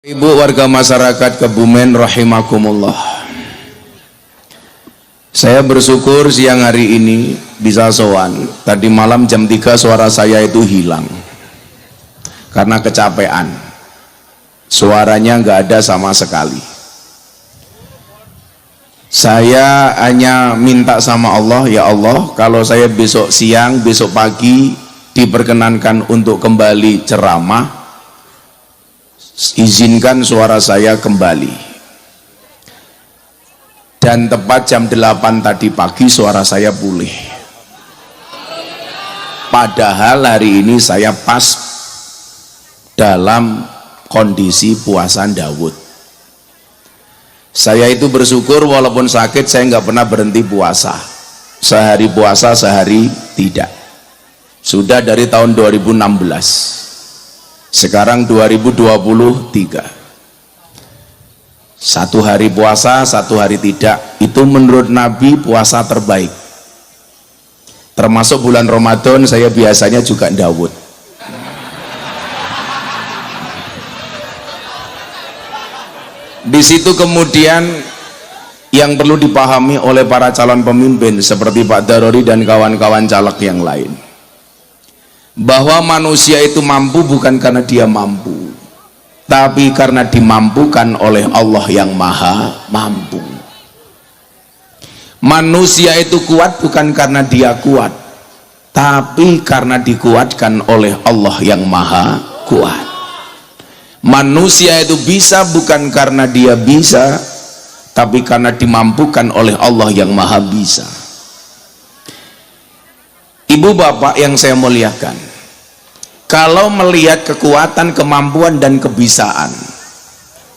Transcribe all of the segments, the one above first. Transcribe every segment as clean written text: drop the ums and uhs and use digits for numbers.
Ibu warga masyarakat Kebumen rahimakumullah. Saya bersyukur siang hari ini bisa sowan. Tadi malam jam 3 suara saya itu hilang karena kecapean. Suaranya nggak ada sama sekali. Saya hanya minta sama Allah, ya Allah, kalau saya besok siang, besok pagi diperkenankan untuk kembali ceramah, izinkan suara saya kembali. Dan tepat jam 8 tadi pagi suara saya pulih. Padahal hari ini saya pas dalam kondisi puasa Daud. Saya itu bersyukur walaupun sakit saya nggak pernah berhenti puasa. Sehari puasa, sehari tidak. Sudah dari tahun 2016. Sekarang 2023. Satu hari puasa, satu hari tidak. Itu menurut Nabi puasa terbaik. Termasuk bulan Ramadan saya biasanya juga Daud. Di situ kemudian yang perlu dipahami oleh para calon pemimpin seperti Pak Darori dan kawan-kawan caleg yang lain, bahwa manusia itu mampu bukan karena dia mampu, tapi karena dimampukan oleh Allah yang maha mampu. Manusia itu kuat bukan karena dia kuat, tapi karena dikuatkan oleh Allah yang maha kuat. Manusia itu bisa bukan karena dia bisa, tapi karena dimampukan oleh Allah yang maha bisa. Ibu bapak yang saya muliakan, kalau melihat kekuatan, kemampuan dan kebisaan,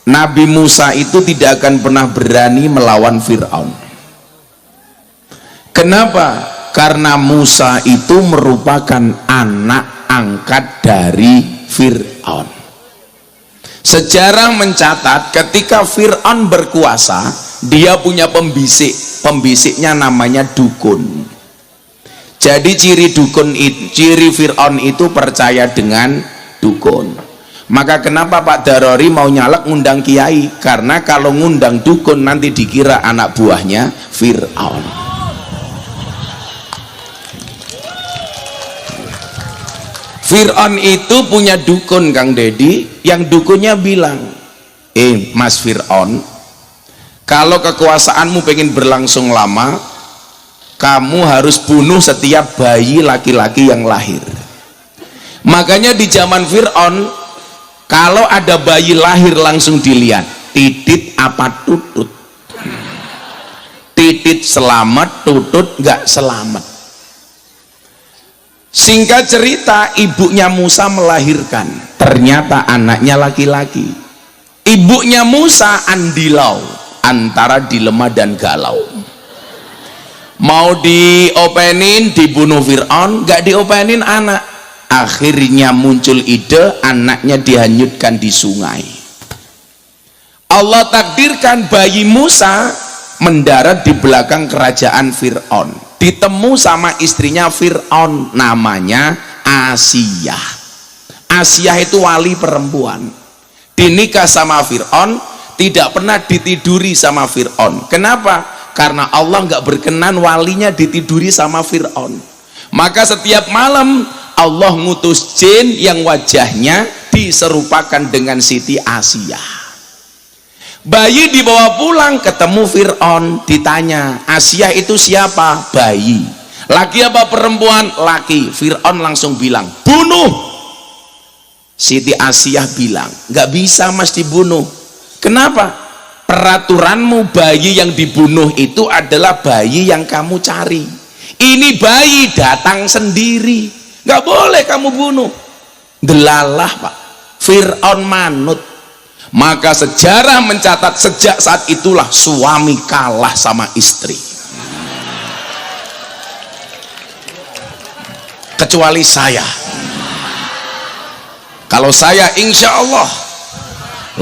Nabi Musa itu tidak akan pernah berani melawan Fir'aun. Kenapa? Karena Musa itu merupakan anak angkat dari Fir'aun. Sejarah mencatat ketika Fir'aun berkuasa, dia punya pembisik. Pembisiknya namanya dukun. Jadi ciri Fir'aun itu percaya dengan dukun. Maka kenapa Pak Darori mau nyalek ngundang kiai? Karena kalau ngundang dukun nanti dikira anak buahnya Fir'aun. Fir'aun itu punya dukun, Kang Dedi, yang dukunnya bilang, Mas Fir'aun, kalau kekuasaanmu pengen berlangsung lama, kamu harus bunuh setiap bayi laki-laki yang lahir. Makanya di zaman Fir'aun, kalau ada bayi lahir langsung dilihat, titit apa tutut. Titit selamat, tutut nggak selamat. Singkat cerita, ibunya Musa melahirkan, ternyata anaknya laki-laki. Ibunya Musa andilau, antara dilema dan galau. Mau diopenin, dibunuh Fir'aun, gak diopenin anak. Akhirnya muncul ide, anaknya dihanyutkan di sungai. Allah takdirkan bayi Musa mendarat di belakang kerajaan Fir'aun. Ditemu sama istrinya Fir'aun, namanya Asiyah. Asiyah itu wali perempuan. Dinikah sama Fir'aun, tidak pernah ditiduri sama Fir'aun. Kenapa? Karena Allah nggak berkenan walinya ditiduri sama Fir'aun. Maka setiap malam Allah ngutus jin yang wajahnya diserupakan dengan Siti Asiyah. Bayi dibawa pulang, ketemu Fir'aun, ditanya, Asiyah itu siapa? Bayi. Laki apa perempuan? Laki. Fir'aun langsung bilang, bunuh. Siti Asiyah bilang, nggak bisa mas dibunuh. Kenapa? Peraturanmu bayi yang dibunuh itu adalah bayi yang kamu cari. Ini bayi datang sendiri, nggak boleh kamu bunuh. Delalah Pak, Fir'aun manut. Maka sejarah mencatat sejak saat itulah suami kalah sama istri. Kecuali saya. Kalau saya insya Allah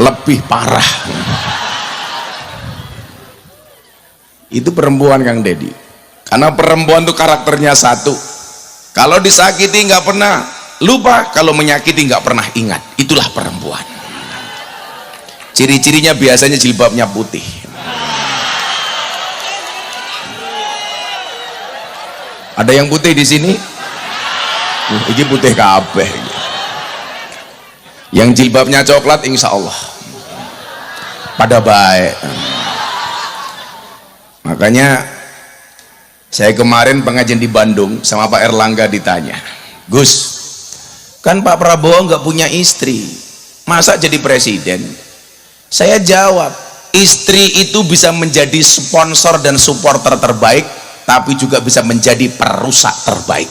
lebih parah. Itu perempuan Kang Dedi. Karena perempuan itu karakternya satu. Kalau disakiti nggak pernah lupa, kalau menyakiti nggak pernah ingat. Itulah perempuan. Ciri-cirinya biasanya jilbabnya putih. Ada yang putih di sini? Ini putih kabeh. Yang jilbabnya coklat insya Allah pada baik. Makanya saya kemarin pengajian di Bandung sama Pak Erlangga ditanya, Gus, kan Pak Prabowo nggak punya istri, masa jadi presiden? Saya jawab, istri itu bisa menjadi sponsor dan supporter terbaik, tapi juga bisa menjadi perusak terbaik.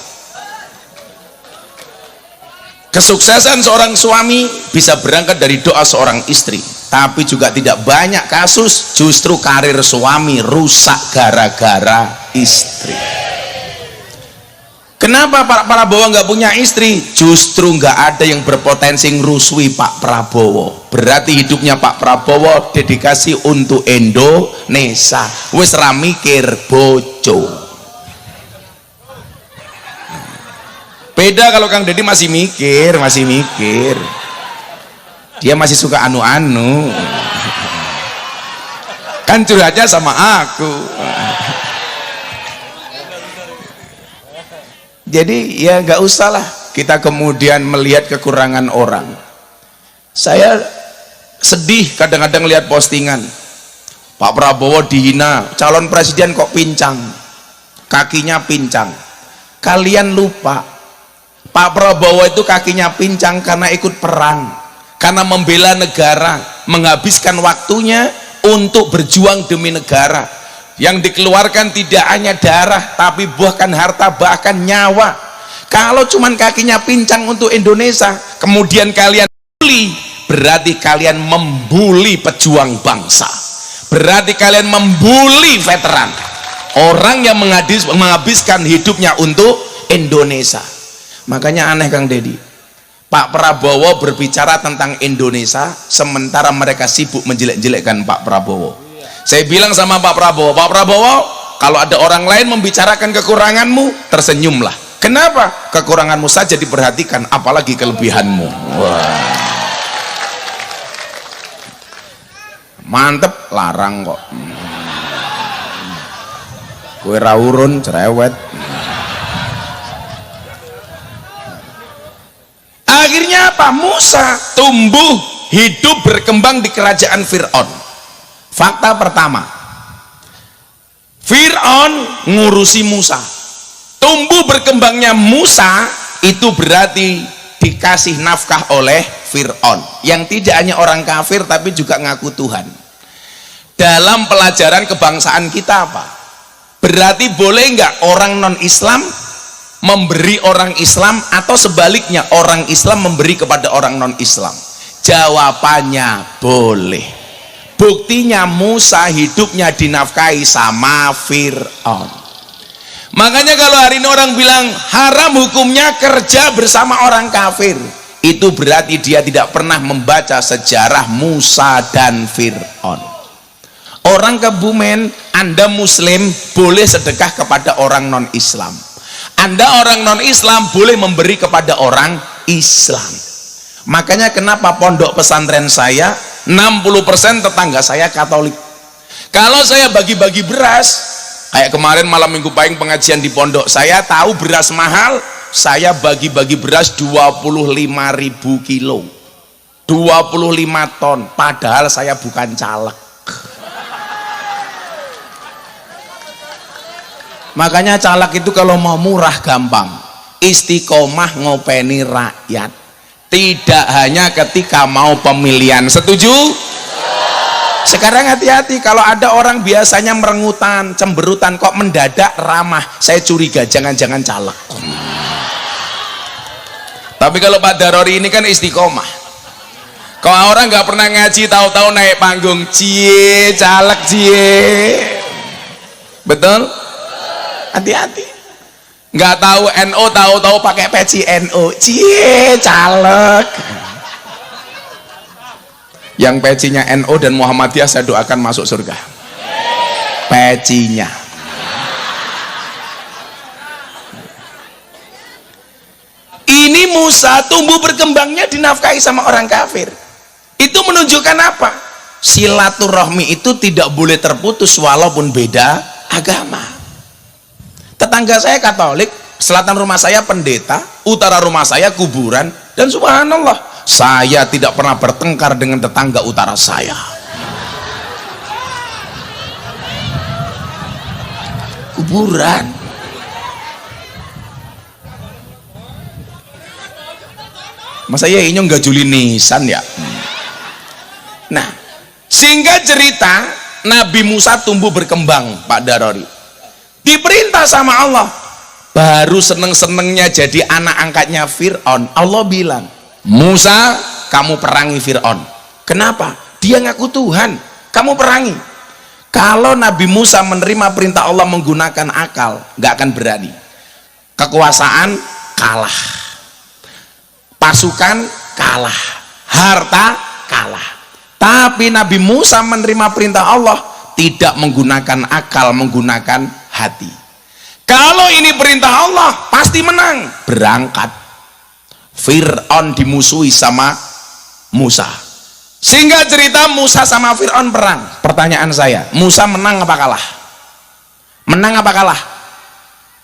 Kesuksesan seorang suami bisa berangkat dari doa seorang istri, tapi juga tidak banyak kasus justru karir suami rusak gara-gara istri. Kenapa Pak Prabowo nggak punya istri? Justru nggak ada yang berpotensi ngerusui Pak Prabowo. Berarti hidupnya Pak Prabowo dedikasi untuk Indonesia. Wis ra mikir bojo. Beda kalau Kang Deddy masih mikir. Dia masih suka anu-anu. Kan curhatnya sama aku. Jadi ya nggak usah lah kita kemudian melihat kekurangan orang. Saya sedih kadang-kadang lihat postingan Pak Prabowo dihina, calon presiden kok pincang, kakinya pincang. Kalian lupa Pak Prabowo itu kakinya pincang karena ikut perang, karena membela negara, menghabiskan waktunya untuk berjuang demi negara. Yang dikeluarkan tidak hanya darah, tapi bahkan harta, bahkan nyawa. Kalau cuman kakinya pincang untuk Indonesia, kemudian kalian bully, berarti kalian membuli pejuang bangsa. Berarti kalian membuli veteran, orang yang menghabiskan hidupnya untuk Indonesia. Makanya aneh Kang Deddy, Pak Prabowo berbicara tentang Indonesia sementara mereka sibuk menjelek-jelekkan Pak Prabowo. Saya bilang sama Pak Prabowo, kalau ada orang lain membicarakan kekuranganmu, tersenyumlah. Kenapa? Kekuranganmu saja diperhatikan, apalagi kelebihanmu. Wah, mantep, larang kok. Kue raurun cerewet. Akhirnya apa? Musa tumbuh hidup berkembang di kerajaan Fir'aun. Fakta pertama, Fir'aun ngurusi Musa. Tumbuh berkembangnya Musa itu berarti dikasih nafkah oleh Fir'aun, yang tidak hanya orang kafir tapi juga ngaku Tuhan. Dalam pelajaran kebangsaan kita apa? Berarti boleh nggak orang non Islam memberi orang Islam, atau sebaliknya orang Islam memberi kepada orang non Islam? Jawabannya boleh. Buktinya Musa hidupnya dinafkahi sama Fir'aun. Makanya kalau hari ini orang bilang haram hukumnya kerja bersama orang kafir, itu berarti dia tidak pernah membaca sejarah Musa dan Fir'aun. Orang Kebumen, Anda Muslim boleh sedekah kepada orang non Islam. Anda orang non Islam boleh memberi kepada orang Islam. Makanya kenapa pondok pesantren saya 60% tetangga saya Katolik. Kalau saya bagi-bagi beras, kayak kemarin malam minggu pahing pengajian di pondok, saya tahu beras mahal, saya bagi-bagi beras 25.000 kilo, 25 ton, padahal saya bukan caleg. Makanya caleg itu kalau mau murah gampang, istiqomah ngopeni rakyat, tidak hanya ketika mau pemilihan. Setuju? Sekarang hati-hati, kalau ada orang biasanya merengutan, cemberutan, kok mendadak ramah, saya curiga jangan-jangan caleg. Tapi kalau Pak Darori ini kan istiqomah. Kalau orang nggak pernah ngaji, tahu-tahu naik panggung, cie caleg cie, betul? Hati-hati, nggak tahu NO, tahu-tahu pakai peci NO, cie caleg. Yang pecinya NO dan Muhammadiyah saya doakan masuk surga. Pecinya. Ini Musa tumbuh berkembangnya dinafkahi sama orang kafir. Itu menunjukkan apa? silaturahmi itu tidak boleh terputus walaupun beda agama. Tetangga saya Katolik, selatan rumah saya pendeta, utara rumah saya kuburan, dan subhanallah saya tidak pernah bertengkar dengan tetangga utara saya. Kuburan. Masa ya ini nggak juli nisan ya. Nah, sehingga cerita Nabi Musa tumbuh berkembang, Pak Darori. Diperintah sama Allah, baru seneng-senengnya jadi anak angkatnya Fir'aun. Allah bilang, Musa, kamu perangi Fir'aun. Kenapa? Dia ngaku Tuhan, kamu perangi. Kalau Nabi Musa menerima perintah Allah menggunakan akal, nggak akan berani. Kekuasaan kalah, pasukan kalah, harta kalah. Tapi Nabi Musa menerima perintah Allah tidak menggunakan akal, menggunakan hati. Kalau ini perintah Allah pasti menang. Berangkat Fir'aun dimusuhi sama Musa, sehingga cerita Musa sama Fir'aun perang. Pertanyaan saya, Musa menang apa kalah? Menang apa kalah?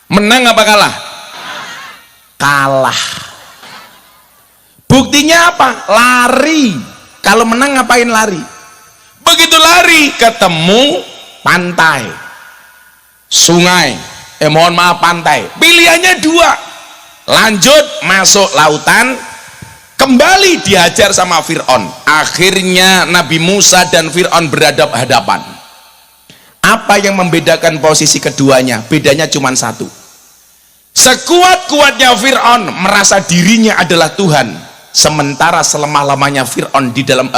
Menang apa kalah? Kalah. Buktinya apa? Lari. Kalau menang ngapain lari? Begitu lari ketemu pantai, sungai, mohon maaf pantai, pilihannya dua, lanjut masuk lautan, kembali dihajar sama Fir'aun. Akhirnya Nabi Musa dan Fir'aun berhadap-hadapan. Apa yang membedakan posisi keduanya? Bedanya cuma satu, sekuat-kuatnya Fir'aun merasa dirinya adalah Tuhan, sementara selemah-lemahnya Fir'aun di dalam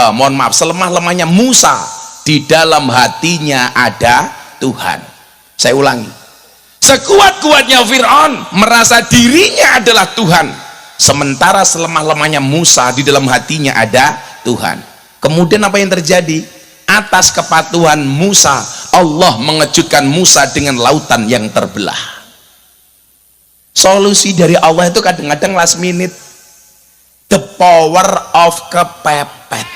selemah-lemahnya Musa di dalam hatinya ada Tuhan. Saya ulangi, sekuat-kuatnya Fir'aun merasa dirinya adalah Tuhan, sementara selemah-lemahnya Musa di dalam hatinya ada Tuhan. Kemudian apa yang terjadi? Atas kepatuhan Musa, Allah mengejutkan Musa dengan lautan yang terbelah. Solusi dari Allah itu kadang-kadang last minute. The power of kepepet.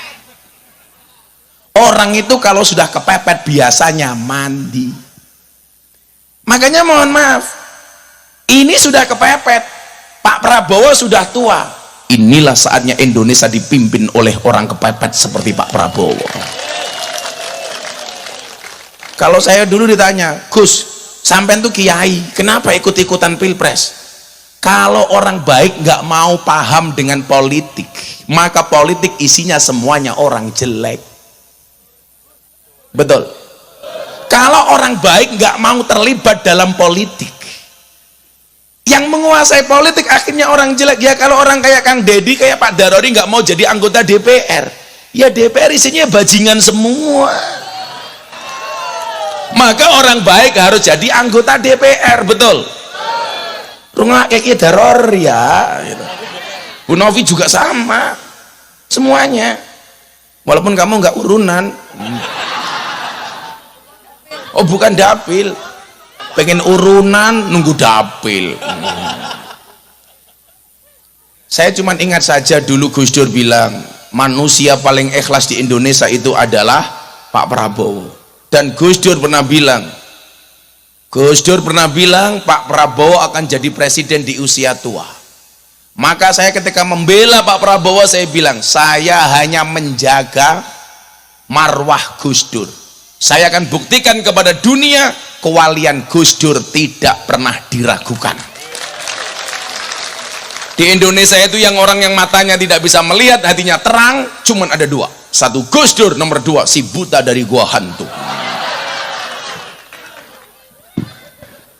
Orang itu kalau sudah kepepet biasanya mandi. Makanya mohon maaf, ini sudah kepepet, Pak Prabowo sudah tua. Inilah saatnya Indonesia dipimpin oleh orang kepepet seperti Pak Prabowo. Kalau saya dulu ditanya, Gus, sampean tuh kiai, kenapa ikut-ikutan pilpres? Kalau orang baik nggak mau paham dengan politik, maka politik isinya semuanya orang jelek. Betul. Kalau orang baik nggak mau terlibat dalam politik, yang menguasai politik akhirnya orang jelek. Ya kalau orang kayak Kang Deddy, kayak Pak Darori nggak mau jadi anggota DPR, ya DPR isinya bajingan semua. Maka orang baik harus jadi anggota DPR, betul. Rumah kayak teror ya, gitu. Bu Novi juga sama, semuanya. Walaupun kamu nggak urunan. Oh bukan dapil, pengen urunan nunggu dapil. Saya cuma ingat saja dulu Gus Dur bilang manusia paling ikhlas di Indonesia itu adalah Pak Prabowo. Dan Gus Dur pernah bilang Pak Prabowo akan jadi presiden di usia tua. Maka saya ketika membela Pak Prabowo, saya bilang saya hanya menjaga marwah Gus Dur. Saya akan buktikan kepada dunia kewalian Gus Dur tidak pernah diragukan. Di Indonesia itu yang orang yang matanya tidak bisa melihat, hatinya terang, cuman ada dua. Satu Gus Dur, nomor dua si buta dari gua hantu.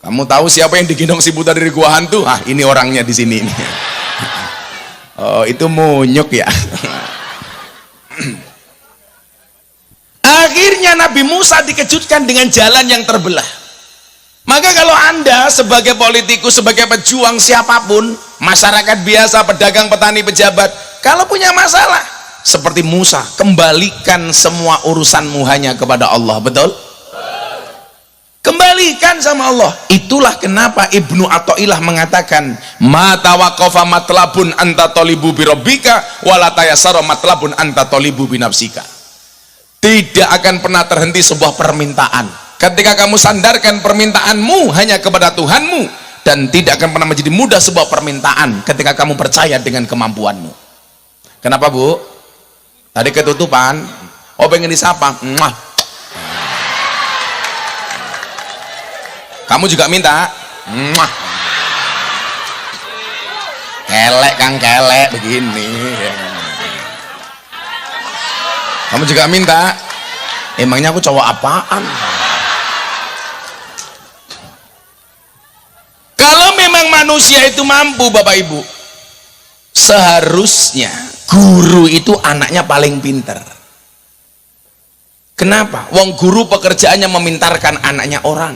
Kamu tahu siapa yang digendong si buta dari gua hantu? Ah, ini orangnya di sini. Oh, itu munyuk ya. Akhirnya Nabi Musa dikejutkan dengan jalan yang terbelah. Maka kalau Anda sebagai politikus, sebagai pejuang siapapun, masyarakat biasa, pedagang, petani, pejabat, kalau punya masalah seperti Musa, kembalikan semua urusanmu hanya kepada Allah, betul? Kembalikan sama Allah. Itulah kenapa Ibnu Athaillah mengatakan ma tawaqafa matlabun anta talibu bi rabbika wala tayassara matlabun anta talibu bi nafsika. Tidak akan pernah terhenti sebuah permintaan ketika kamu sandarkan permintaanmu hanya kepada Tuhanmu, dan tidak akan pernah menjadi mudah sebuah permintaan ketika kamu percaya dengan kemampuanmu. Kenapa Bu? Tadi ketutupan. Oh, pengen disapa. Mwah. Kamu juga minta. Mwah. Kelek Kang, kelek begini. Kamu juga minta. Emangnya aku cowok apaan? Kalau memang manusia itu mampu Bapak Ibu, seharusnya guru itu anaknya paling pinter. Kenapa? Wong guru pekerjaannya memintarkan anaknya orang,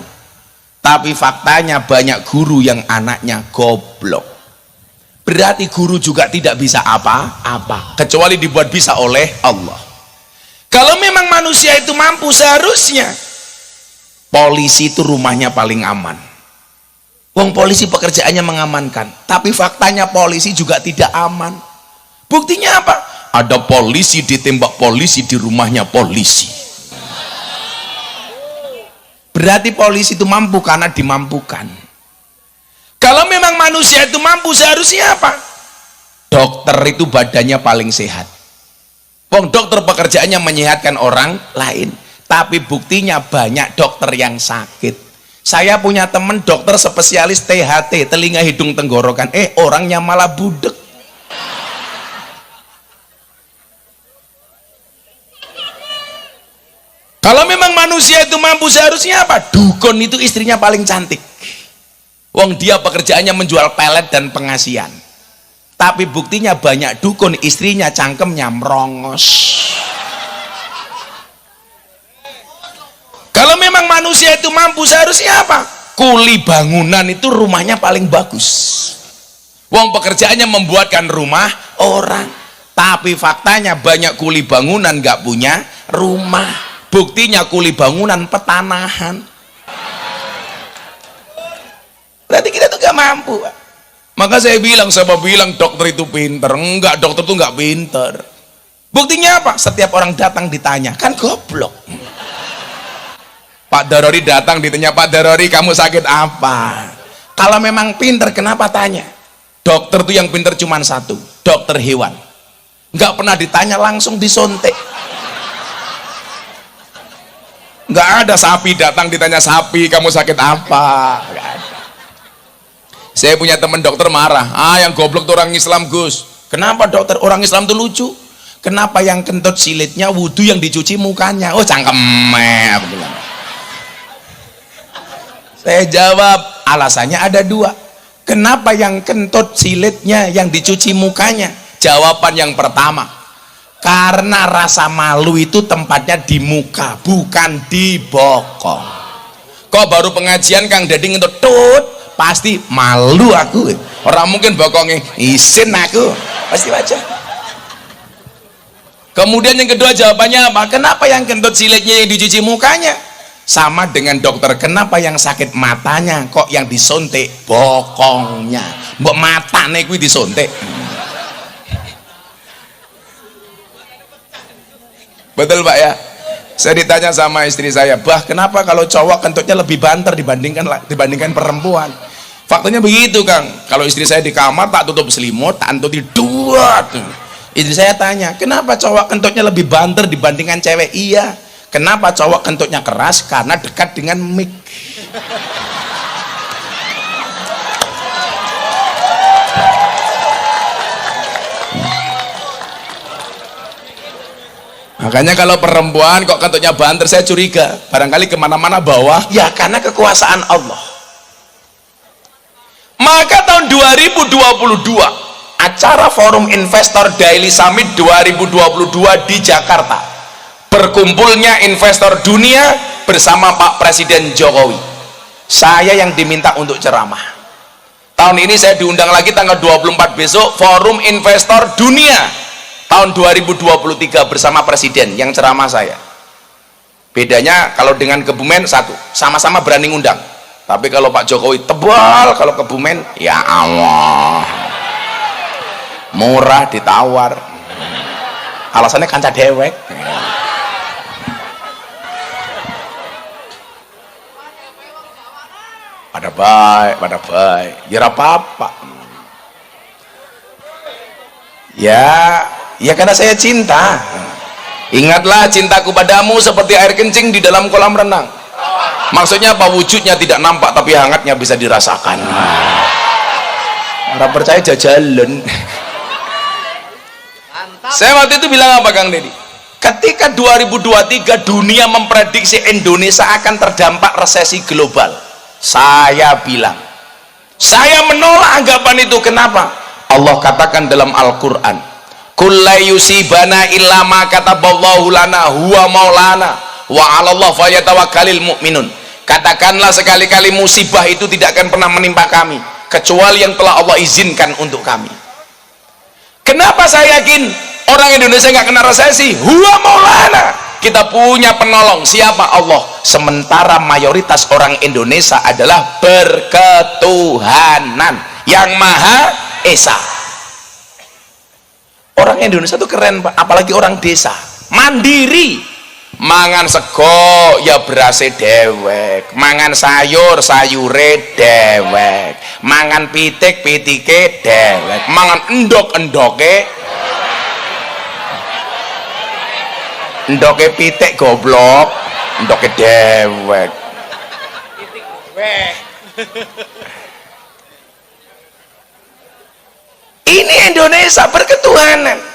tapi faktanya banyak guru yang anaknya goblok. Berarti guru juga tidak bisa apa-apa kecuali dibuat bisa oleh Allah. Kalau memang manusia itu mampu, seharusnya polisi itu rumahnya paling aman. Wong polisi pekerjaannya mengamankan, tapi faktanya polisi juga tidak aman. Buktinya apa? Ada polisi ditembak polisi di rumahnya polisi. Berarti polisi itu mampu karena dimampukan. Kalau memang manusia itu mampu, seharusnya apa? Dokter itu badannya paling sehat. Wong dokter pekerjaannya menyehatkan orang lain, tapi buktinya banyak dokter yang sakit. Saya punya teman dokter spesialis THT, telinga hidung tenggorokan, orangnya malah budek. Kalau memang manusia itu mampu, seharusnya apa? Dukun itu istrinya paling cantik. Wong dia pekerjaannya menjual pelet dan pengasian, tapi buktinya banyak dukun istrinya cangkemnya merongos. Kalau memang manusia itu mampu, seharusnya apa? Kuli bangunan itu rumahnya paling bagus. Wong pekerjaannya membuatkan rumah orang, tapi faktanya banyak kuli bangunan nggak punya rumah. Buktinya kuli bangunan petanahan. Berarti kita tuh gak mampu. Maka saya bilang dokter itu pinter. Enggak, dokter tuh gak pinter. Buktinya apa? Setiap orang datang ditanya, kan goblok. Pak Darori datang ditanya, Pak Darori kamu sakit apa? Kalau memang pinter, kenapa tanya? Dokter tuh yang pinter cuma satu, dokter hewan. Nggak pernah ditanya, langsung disontek. Nggak ada sapi datang ditanya, sapi kamu sakit apa? Nggak ada. Saya punya teman dokter marah, yang goblok tuh orang Islam Gus. Kenapa dokter? Orang Islam tuh lucu. Kenapa yang kentut silitnya wudhu yang dicuci mukanya? Oh cangkeme, aku bilang. Saya jawab, alasannya ada dua. Kenapa yang kentut silitnya yang dicuci mukanya? Jawaban yang pertama, karena rasa malu itu tempatnya di muka, bukan di bokong. Kok baru pengajian Kang Dadi ngentut tut, pasti malu aku. Orang mungkin bokongnya isin aku, pasti baca. Kemudian yang kedua jawabannya apa? Kenapa yang kentut silitnya yang dicuci mukanya? Sama dengan dokter, kenapa yang sakit matanya kok yang disontek bokongnya? Mbok matane kuwi disontek. Betul Pak ya? Saya ditanya sama istri saya, bah kenapa kalau cowok kentutnya lebih banter dibandingkan perempuan? Faktanya begitu Kang. Kalau istri saya di kamar tak tutup selimut, tak antuti dua. Istri saya tanya, kenapa cowok kentutnya lebih banter dibandingkan cewek? Iya. Kenapa cowok kentutnya keras? Karena dekat dengan mic. Makanya kalau perempuan kok kentutnya banter, saya curiga barangkali kemana-mana bawah. Ya karena kekuasaan Allah. Maka tahun 2022 acara Forum Investor Daily Summit 2022 di Jakarta, berkumpulnya investor dunia bersama Pak Presiden Jokowi. Saya yang diminta untuk ceramah. Tahun ini saya diundang lagi tanggal 24 besok, Forum Investor Dunia tahun 2023 bersama Presiden yang ceramah saya. Bedanya kalau dengan Kebumen satu, sama-sama berani ngundang. Tapi kalau Pak Jokowi tebal, kalau Kebumen ya Allah, murah ditawar. Alasannya kanca dewek. pada baik ya apa-apa ya karena saya cinta. Ingatlah cintaku padamu seperti air kencing di dalam kolam renang. Maksudnya apa? Wujudnya tidak nampak tapi hangatnya bisa dirasakan. Orang percaya jajalan. Saya waktu itu bilang apa Kang Deddy? Ketika 2023 dunia memprediksi Indonesia akan terdampak resesi global, saya bilang, saya menolak anggapan itu. Kenapa? Allah katakan dalam Al-Quran, kulla yusibana illa ma kataballahu lana huwa maulana wa 'alallah falyatawakkalul mu'minun. Katakanlah sekali-kali musibah itu tidak akan pernah menimpa kami kecuali yang telah Allah izinkan untuk kami. Kenapa saya yakin orang Indonesia nggak kena resesi? Huwa maulana, kita punya penolong. Siapa? Allah. Sementara mayoritas orang Indonesia adalah berketuhanan yang Maha Esa. Orang Indonesia tuh keren Pak, apalagi orang desa, mandiri. Mangan sego ya berase dewek, mangan sayur sayure dewek, mangan pitik pitike dewek, mangan endok endoke pitik goblok, endoke dewek. Ini Indonesia berketuhanan.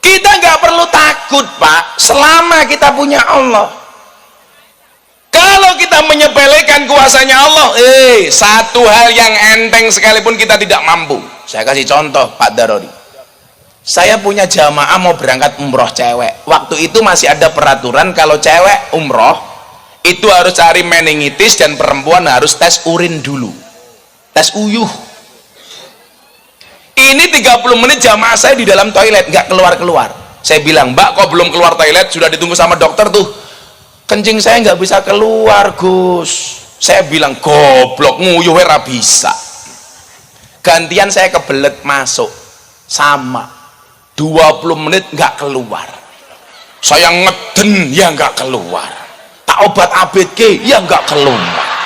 Kita nggak perlu takut Pak selama kita punya Allah. Kalau kita menyepelekan kuasanya Allah, satu hal yang enteng sekalipun kita tidak mampu. Saya kasih contoh Pak Darodi. Saya punya jamaah mau berangkat umroh cewek. Waktu itu masih ada peraturan kalau cewek umroh itu harus cari meningitis dan perempuan harus tes urin dulu, tes uyuh. Ini 30 menit jamaah saya di dalam toilet nggak keluar-keluar. Saya bilang, Mbak kok belum keluar toilet? Sudah ditunggu sama dokter tuh. Kencing saya nggak bisa keluar Gus. Saya bilang, goblok nguyuh ora bisa. Gantian saya kebelet masuk, sama 20 menit nggak keluar. Saya ngeden ya nggak keluar, tak obat ABG ya nggak keluar.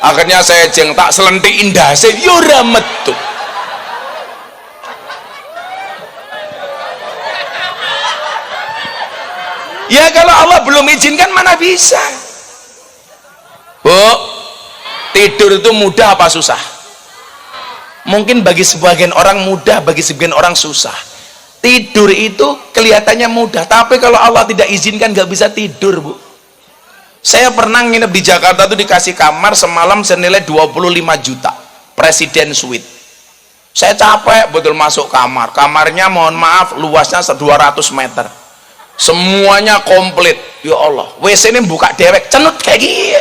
Akhirnya saya jeng tak selentik indah saya yura metu. Ya kalau Allah belum izinkan mana bisa. Bu, tidur itu mudah apa susah? Mungkin bagi sebagian orang mudah, bagi sebagian orang susah. Tidur itu kelihatannya mudah, tapi kalau Allah tidak izinkan nggak bisa tidur Bu. Saya pernah nginep di Jakarta tuh dikasih kamar semalam senilai 25 juta, Presiden Suite. Saya capek betul masuk kamar. Kamarnya mohon maaf luasnya 200 meter. Semuanya komplit. Ya Allah, WC ini buka dewek, cenut kayak gini.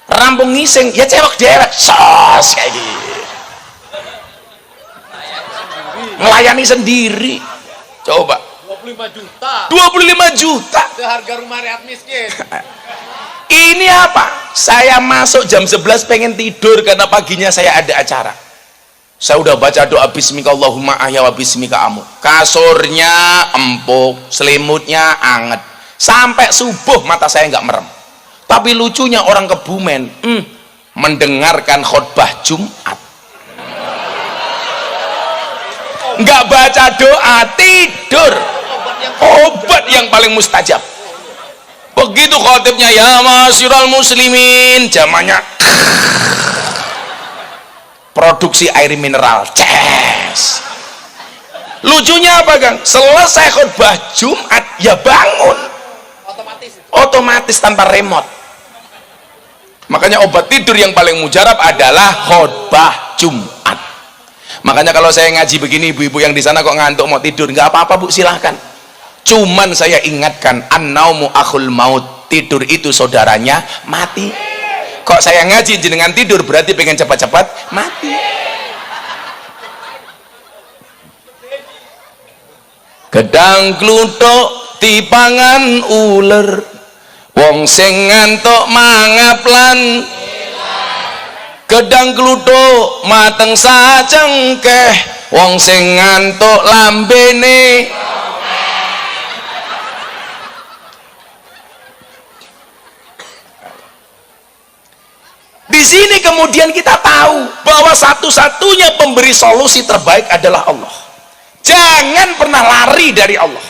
Rampung ngising, ya cewek dewek, sos kayak gini. Melayani sendiri. Coba 25 juta. 25 juta. Seharga rumah rakyat miskin. Ini apa? Saya masuk jam 11 pengen tidur karena paginya saya ada acara. Saya udah baca doa bismika Allahumma ahya wa bismika amut. Kasurnya empuk, selimutnya anget. Sampai subuh mata saya nggak merem. Tapi lucunya orang Kebumen mendengarkan khutbah Jumat. Nggak baca doa, tidur. Obat yang paling mustajab. Begitu khotibnya ya masyiral muslimin, jamannya produksi air mineral. Ces. Lucunya apa Kang? Selesai khutbah Jumat ya bangun. Otomatis tanpa remote. Makanya obat tidur yang paling mujarab adalah khutbah Jumat. Makanya kalau saya ngaji begini, ibu-ibu yang di sana kok ngantuk mau tidur, nggak apa-apa Bu, silahkan. Cuman saya ingatkan, an-naumu akhul maut, tidur itu saudaranya mati. Kok saya ngaji jenengan tidur berarti pengen cepat-cepat mati. Gedang kluthuk dipangan uler, wong sing ngantuk mangaplan. Gedang kluthuk mateng sacengkeh, wong sing ngantuk lambene. kemudian kita tahu bahwa satu-satunya pemberi solusi terbaik adalah Allah. Jangan pernah lari dari Allah.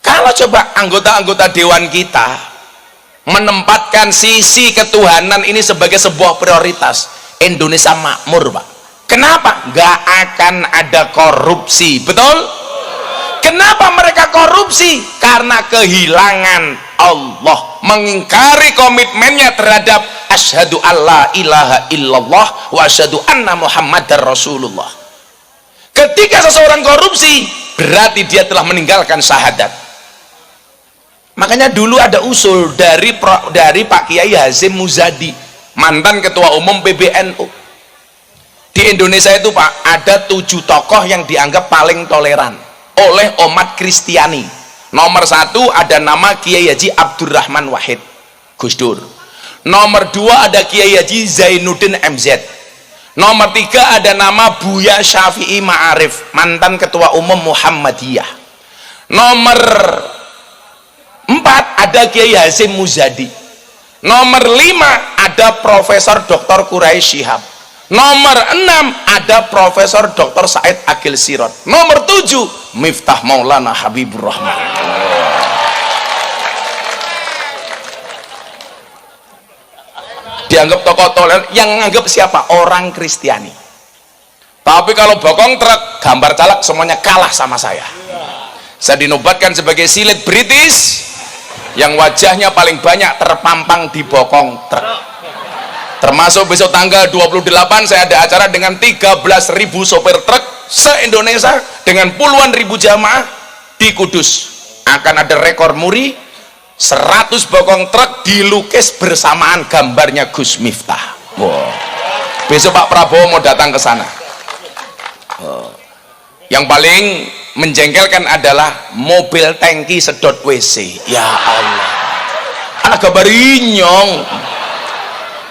Kalau coba anggota-anggota dewan kita menempatkan sisi ketuhanan ini sebagai sebuah prioritas, Indonesia makmur, Pak. Kenapa? Nggak akan ada korupsi, betul? Kenapa mereka korupsi? Karena kehilangan Allah, mengingkari komitmennya terhadap asyhadu alla ilaha illallah wa asyhadu anna muhammadar rasulullah. Ketika seseorang korupsi, berarti dia telah meninggalkan syahadat. Makanya dulu ada usul dari Pak Kiai Hasyim Muzadi, mantan ketua umum PBNU. Di Indonesia itu, Pak, ada 7 tokoh yang dianggap paling toleran oleh umat Kristiani. Nomor 1 ada nama Kiai Haji Abdurrahman Wahid, Gus Dur. Nomor 2 ada Kiai Haji Zainuddin MZ. Nomor 3 ada nama Buya Syafi'i Ma'arif, mantan ketua umum Muhammadiyah. Nomor 4 ada Kiai Hasyim Muzadi. Nomor 5 ada Profesor Dr. Quraisy Shihab. Nomor 6 ada Profesor Dr. Said Agil Sirot. Nomor 7 Miftah Maulana Habibur Rahman. Dianggap tokoh toleran. Yang menganggap siapa? Orang Kristiani. Tapi kalau bokong truk, gambar caleg, semuanya kalah sama saya. Saya dinobatkan sebagai silit British yang wajahnya paling banyak terpampang di bokong truk. Termasuk besok tanggal 28 saya ada acara dengan 13.000 sopir truk se-Indonesia dengan puluhan ribu jamaah di Kudus. Akan ada rekor muri 100 bokong truk dilukis bersamaan gambarnya Gus Miftah. Wow. Besok Pak Prabowo mau datang ke sana. Yang paling menjengkelkan adalah mobil tangki sedot WC. Ya Allah, anak gambar inyong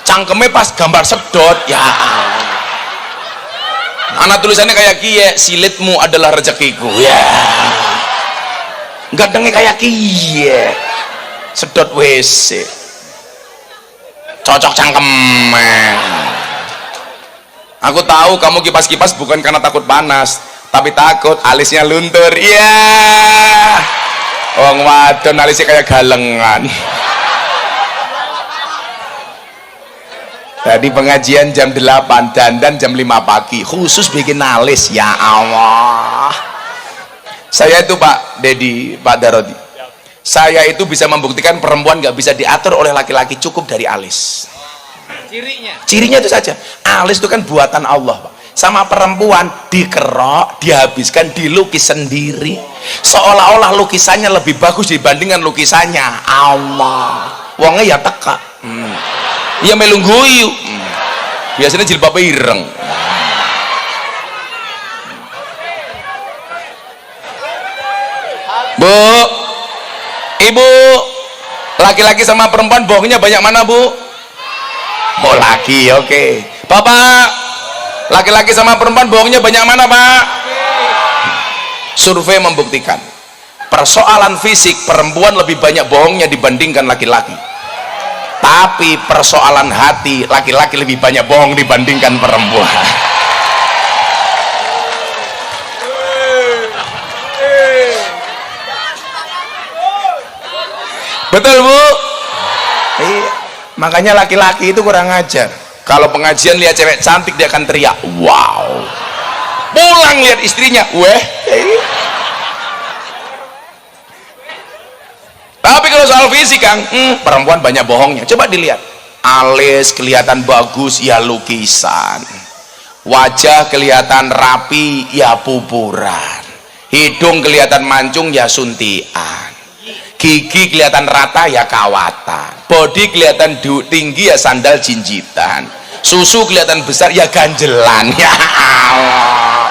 cangkemnya pas gambar sedot. Ya Allah, anak tulisannya kayak kie, silitmu adalah rezekiku. Ya, gantengnya kayak kie, sedot WC, cocok cangkemnya. Aku tahu kamu kipas-kipas bukan karena takut panas, tapi takut alisnya luntur. Iya, wong wadon alisnya kayak galengan. Tadi pengajian jam 8, dandan jam 5 pagi, khusus bikin alis. Ya Allah, saya itu Pak Dedi, Pak Darodi, saya itu bisa membuktikan perempuan nggak bisa diatur oleh laki-laki, cukup dari alis. Cirinya itu saja. Alis itu kan buatan Allah, Pak. Sama perempuan dikerok, dihabiskan, dilukis sendiri, seolah-olah lukisannya lebih bagus dibandingkan lukisannya Allah. Wongnya ya teka, ya melungguyu, biasanya jilbabnya ireng. Bu, ibu, laki-laki sama perempuan bohongnya banyak mana, Bu? Oh, laki, oke. Bapak, laki-laki sama perempuan bohongnya banyak mana, Pak? Survei membuktikan persoalan fisik perempuan lebih banyak bohongnya dibandingkan laki-laki, tapi persoalan hati laki-laki lebih banyak bohong dibandingkan perempuan. Betul, Bu? Iya. Makanya laki-laki itu kurang ajar. Kalau pengajian lihat cewek cantik dia akan teriak wow, pulang lihat istrinya weh. Tapi kalau soal fisik Kang, perempuan banyak bohongnya. Coba dilihat, alis kelihatan bagus ya lukisan, wajah kelihatan rapi ya pupuran, hidung kelihatan mancung ya suntian, gigi kelihatan rata ya kawatan, body kelihatan tinggi ya sandal jinjitan, susu kelihatan besar ya ganjelan. Ya Allah,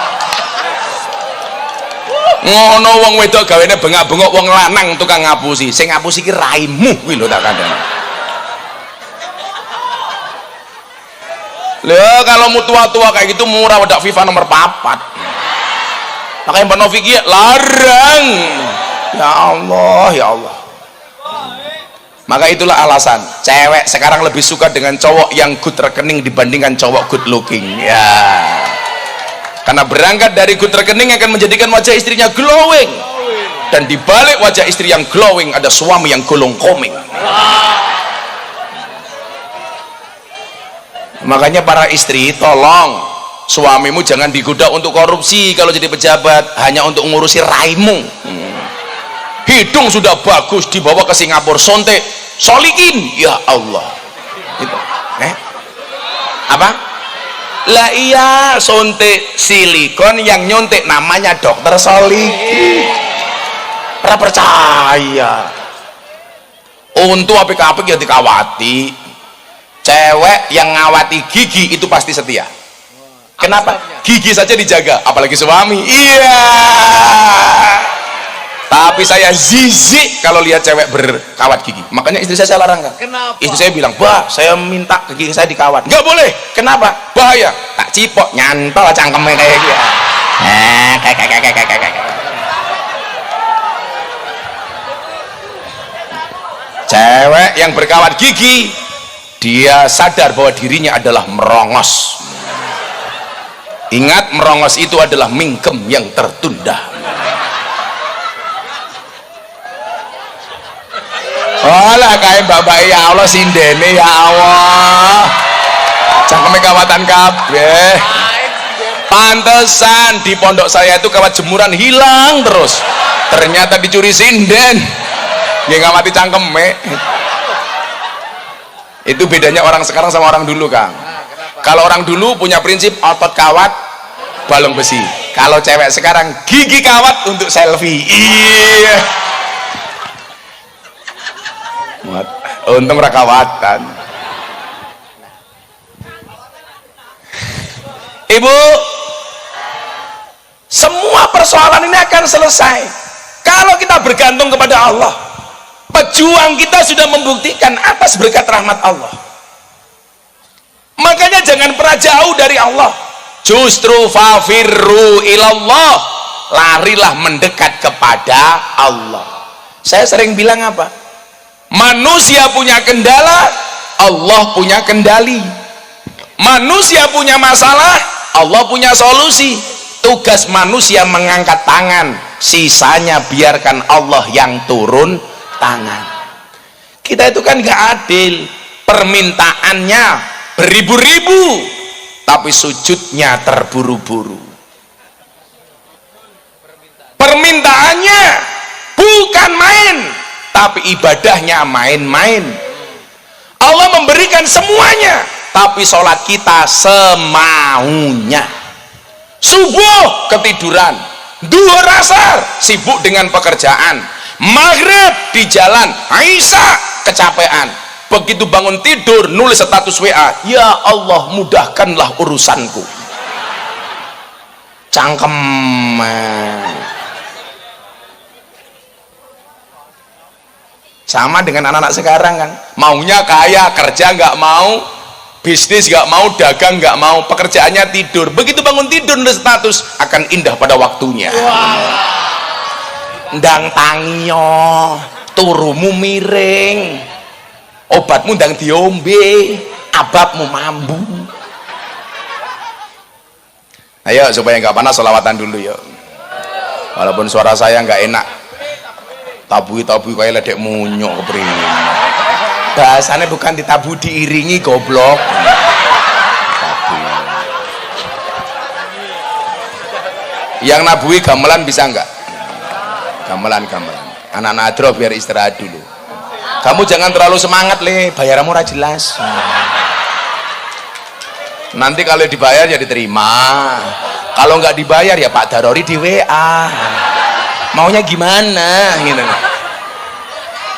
ngono wong wedok gawene bengak-bengok, wong lanang tukang ngapusi, sing ngapusi ki raimu kuwi lho tak kandhani. Lho kalau mau tua-tua kayak gitu murah wedak FIFA nomor 4. Makanya Mbak Novi ki larang. Ya Allah, ya Allah. Maka itulah alasan cewek sekarang lebih suka dengan cowok yang good rekening dibandingkan cowok good looking ya. Karena berangkat dari good rekening akan menjadikan wajah istrinya glowing, dan di balik wajah istri yang glowing ada suami yang golong koming. Makanya para istri, tolong suamimu jangan digoda untuk korupsi kalau jadi pejabat hanya untuk ngurusi raimu. Hidung sudah bagus dibawa ke Singapura, sontek solikin, ya Allah itu. Apa? Lah iya, sontek silikon yang nyontek namanya dokter solikin. Pernah percaya untuk apik-apik ya dikawati. Cewek yang ngawati gigi itu pasti setia. Kenapa? Gigi saja dijaga, apalagi suami. Iya. Tapi saya zizik kalau lihat cewek berkawat gigi. Makanya istri saya larang kan. Kenapa? Istri saya bilang, "Bah, saya minta gigi saya dikawat." Nggak boleh. Kenapa? Bahaya. Tak cipok, nyantol cangkemnya kayak gitu. Cewek yang berkawat gigi, dia sadar bahwa dirinya adalah merongos. Ingat, merongos itu adalah mingkem yang tertunda. Olah kayak bapak ya Allah sindene ya Allah. Cangkeme kawatan kabeh. Pantesan di pondok saya itu kawat jemuran hilang terus. Ternyata dicuri sinden. Nggih ngawati cangkeme. Itu bedanya orang sekarang sama orang dulu, Kang. Kalau orang dulu punya prinsip otot kawat balong besi. Kalau cewek sekarang gigi kawat untuk selfie. Iya. Untung rakawatan. Ibu, semua persoalan ini akan selesai kalau kita bergantung kepada Allah. Pejuang kita sudah membuktikan atas berkat rahmat Allah. Makanya jangan pernah jauh dari Allah. Justru fafirru ilallah, larilah mendekat kepada Allah. Saya sering bilang apa? Manusia punya kendala, Allah punya kendali. Manusia punya masalah, Allah punya solusi. Tugas manusia mengangkat tangan, sisanya biarkan Allah yang turun tangan. Kita itu kan gak adil, permintaannya beribu-ribu tapi sujudnya terburu-buru. Permintaannya bukan main tapi ibadahnya main-main. Allah memberikan semuanya tapi sholat kita semaunya. Subuh ketiduran, duhur asar sibuk dengan pekerjaan, maghrib di jalan, Isya kecapean, begitu bangun tidur nulis status WA, ya Allah mudahkanlah urusanku. Cangkem. Sama dengan anak-anak sekarang kan, maunya kaya, kerja nggak mau, bisnis nggak mau, dagang nggak mau, pekerjaannya tidur. Begitu bangun tidur nulis status, akan indah pada waktunya. Ndang tangiyo, turumu miring, obatmu ndang diombe, ababmu mambu. Ayo supaya nggak panas selawatan dulu yuk. Walaupun suara saya nggak enak, tabui kayak ledek munyok kepriye. Bahasanya bukan ditabu, diiringi goblok. Yang nabui gamelan bisa enggak? Gamelan. Anak-anak adro biar istirahat dulu. Kamu jangan terlalu semangat le, bayaranmu ora jelas. Nanti kalau dibayar ya diterima. Kalau nggak dibayar ya Pak Darori di WA. Maunya gimana gitu.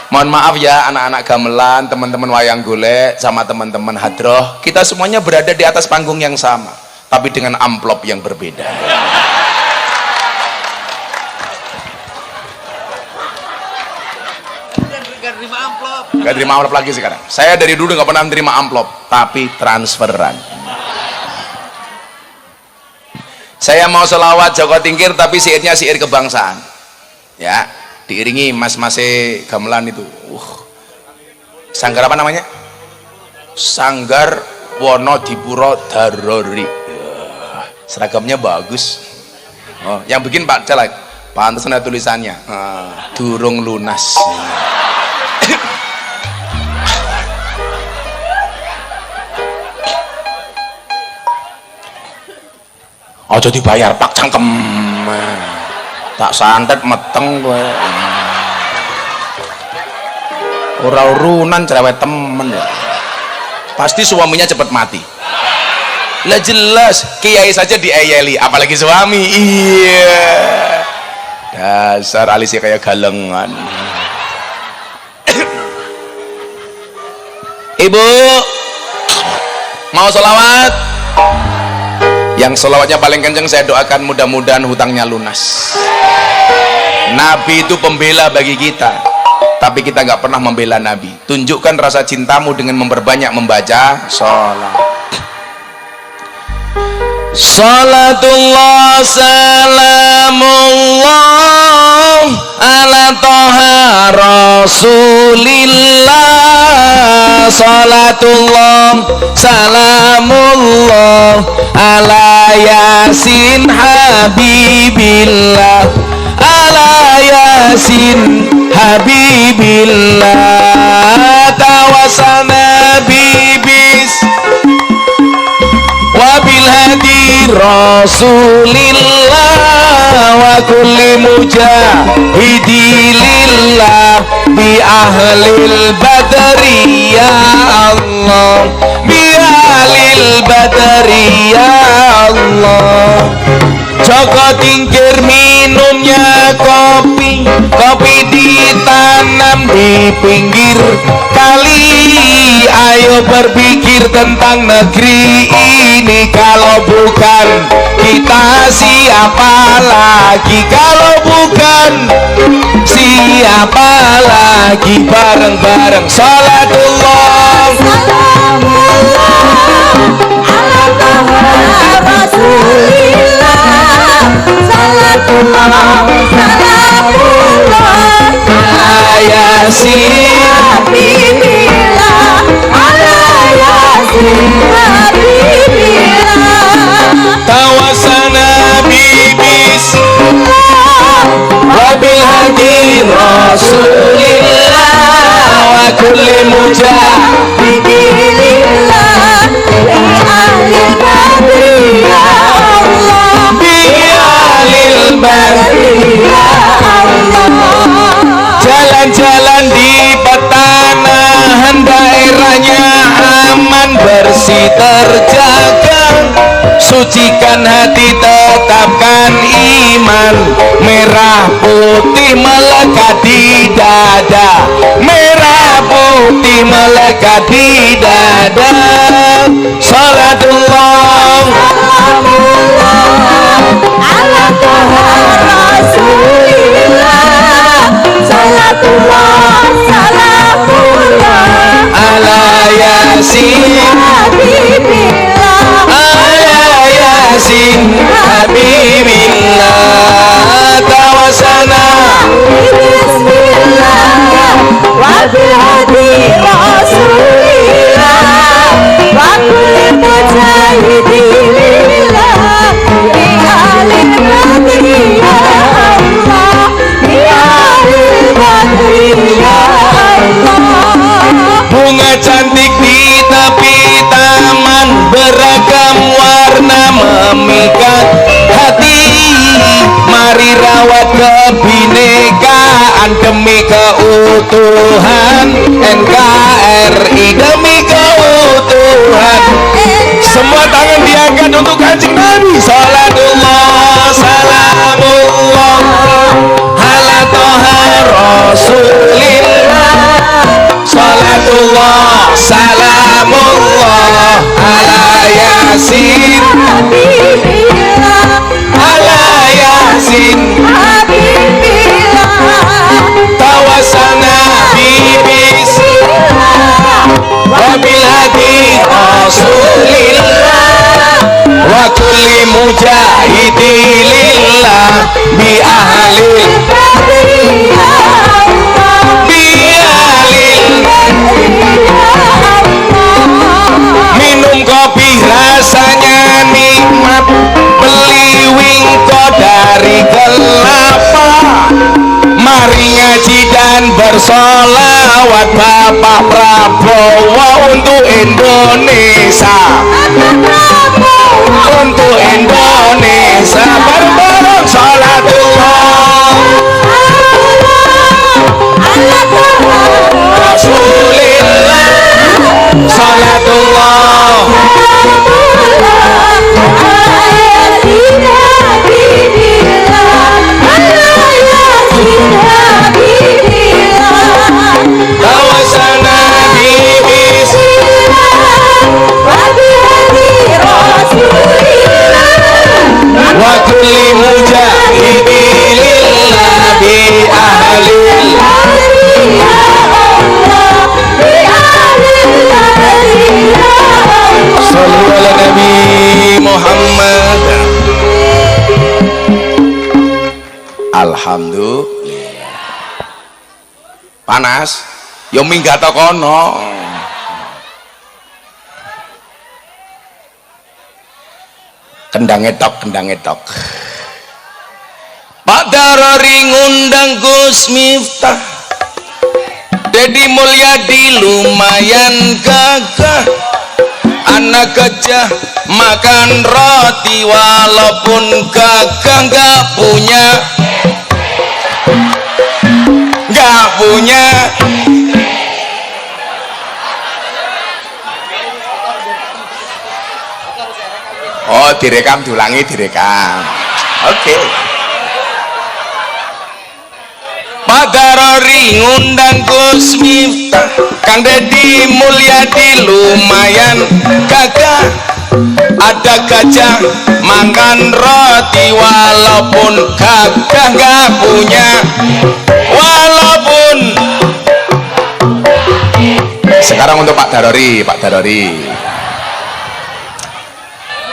Mohon maaf ya anak-anak gamelan, teman-teman wayang golek sama teman-teman hadroh, kita semuanya berada di atas panggung yang sama tapi dengan amplop yang berbeda. Gak terima amplop lagi sekarang. Saya dari dulu gak pernah terima amplop tapi transferan. Saya mau selawat Joko Tingkir tapi syairnya syair kebangsaan ya, diiringi mas-mase gamelan itu. Sanggar apa namanya? Sanggar Wonodipuro Darori. Seragamnya bagus. Oh, yang bikin Pak Caleg, pantas ada tulisannya. Durung lunas. Aja dibayar Pak cangkem. Tak santet meteng kowe. Ora urunan cerewet temen ya. Pasti suaminya cepat mati. Lah jelas kiai saja diayeli, apalagi suami. Iya. Dasar alisnya kayak galengan. Ibu mau sholawat? Yang sholawatnya paling kenceng saya doakan mudah-mudahan hutangnya lunas. Nabi itu pembela bagi kita, tapi kita nggak pernah membela Nabi. Tunjukkan rasa cintamu dengan memperbanyak membaca sholat. Salatullah salamullah ala toha rasulillah. Salatullah salamullah ala yasin habibillah. Ala yasin habibillah. Tawasana bibis wabil hadi rasulillah wa kulli mujahidilillah bi ahlil badri ya Allah, bi ahlil badri ya Allah. Joko tingkir minumnya kopi, kopi ditanam di pinggir kali. Ayo berpikir tentang negeri ini, kalau bukan kita siapa lagi? Kalau bukan siapa lagi? Bareng-bareng salatullah salamullah ala rasulillah. Salatullah salamullah ala yasin habibillah. Ala yasin habibillah. Tawasana bibis wabil hadi rasulillah wa kulli mujahidilillah bi ahlil badri ya Allah, bi ahlil badri ya Allah. Jalan-jalan di petanahan, daerahnya aman bersih terjaga. Sucikan hati, tetapkan iman. Merah putih melekat di dada, merah putih melekat di dada. Salatullah ala toha rasulillah. Salatullah salamullah ala yasin habibillah. Ala yasin habibillah. Tawasana bismillah wabil hadi rasulillah wa kulli mujahidilillah bi ahlil badri ya Allah, bi ahlil badri ya Allah. Bunga cantik di tepi taman, beragam warna memikat hati. Mari rawat kebinekaan demi keutuhan NKRI, demi keutuhan. Semua tangan diangkat untuk Kanjeng Nabi. Salatullah salamullah ala toha rasulillah. Salatullah salamullah ala yasin habibillah. Ala yasin habibillah. Tawasana bibis wabil hadi rasulillah wa kulli mujahidilillah bi ahlil badri ya Allah, bi ahlil badri dengan bersolawat Bapak Prabowo untuk Indonesia, untuk Indonesia. Bareng-bareng sholatullah Rasulillah, sholatullah tawasana bibis wa kulli mujahidilillah bi ahlillah. Sallu ala Nabi Muhammad. Alhamdulillah. Panas yo minggat kono. Kendang etok. Pak Darori ngundang Gus Miftah, Dedi Mulyadi lumayan gagah. Anak gajah makan roti walaupun gagah nggak punya. Oh, direkam, diulangi, direkam. Oke. Pak Darori ngundang Gus Miftah, Kang Dedi Mulyadi lumayan gagah. Ada gajah makan roti walaupun gagah nggak punya. Walaupun. Sekarang untuk Pak Darori.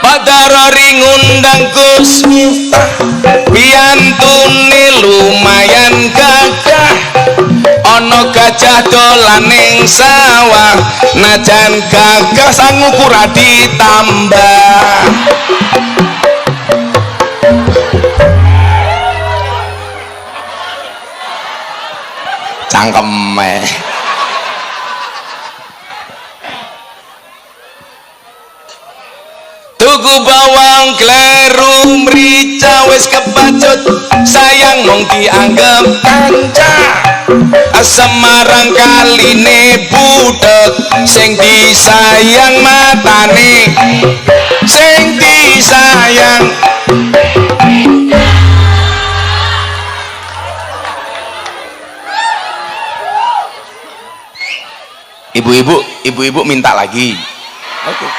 Pak Darori ngundang Gus Miftah, biantune lumayan gagah. Ono gajah dolan ning sawah, najan gagah sang ukura ditambah. Cangkeme. Tuku bawang kleru mrica wis kebacut, sayang mung dianggep kanca. Semarang kaline budek, sing disayang matane, sing disayang. Ibu-ibu minta lagi. Oke.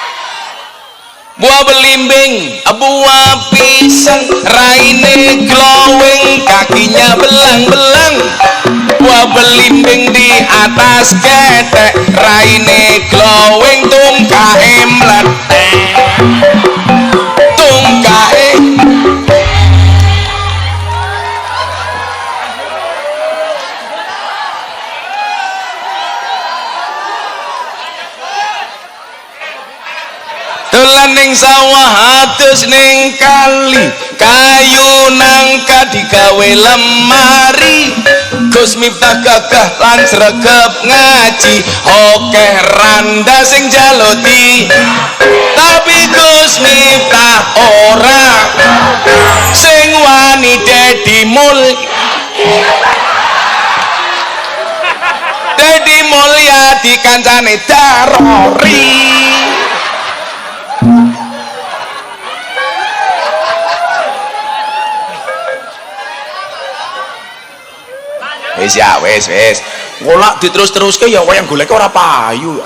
Buah belimbing, buah pisang, raine glowing, kakinya belang-belang. Buah belimbing di atas ketek, raine glowing, tungkae mletek, tungkae. Dolan ning sawah atus ning kali, kayu nangka digawe lemari. Gus Miftah gagah lan sregep ngaji, okeh randa sing jaluti. Tapi Gus Miftah ora sing wani Dedi Mulyadi kancane Darori. Wis. Ngolak diterus-teruske ya wayang golek ora payu.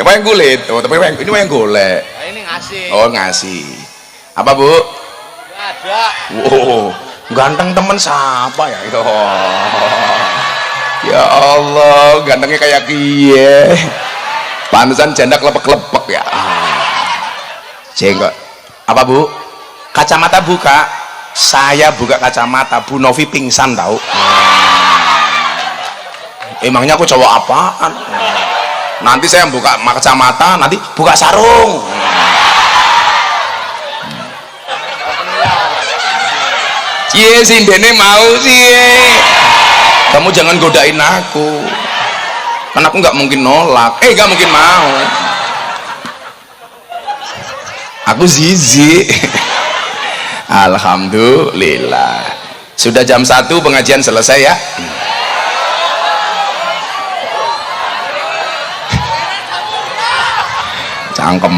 Wayang kulit. Oh, tapi ini wayang golek. Ini ngasih. Oh, ngasih. Apa, Bu? Ada. Wow, ganteng temen siapa ya itu? Ya Allah, gantengnya kayak kiye. Pantesan janda klepek-klepek ya. Jenggot. Apa, Bu? Kacamata buka. Saya buka kacamata, Bu Novi pingsan tahu. Emangnya aku cowok apaan? Nanti saya buka kacamata, nanti buka sarung. Cie sindene mau sih. Kamu jangan godain aku, karena aku nggak mungkin nolak, nggak mungkin mau. Aku zizi. Alhamdulillah. Sudah jam 1 pengajian selesai ya. Cangkem.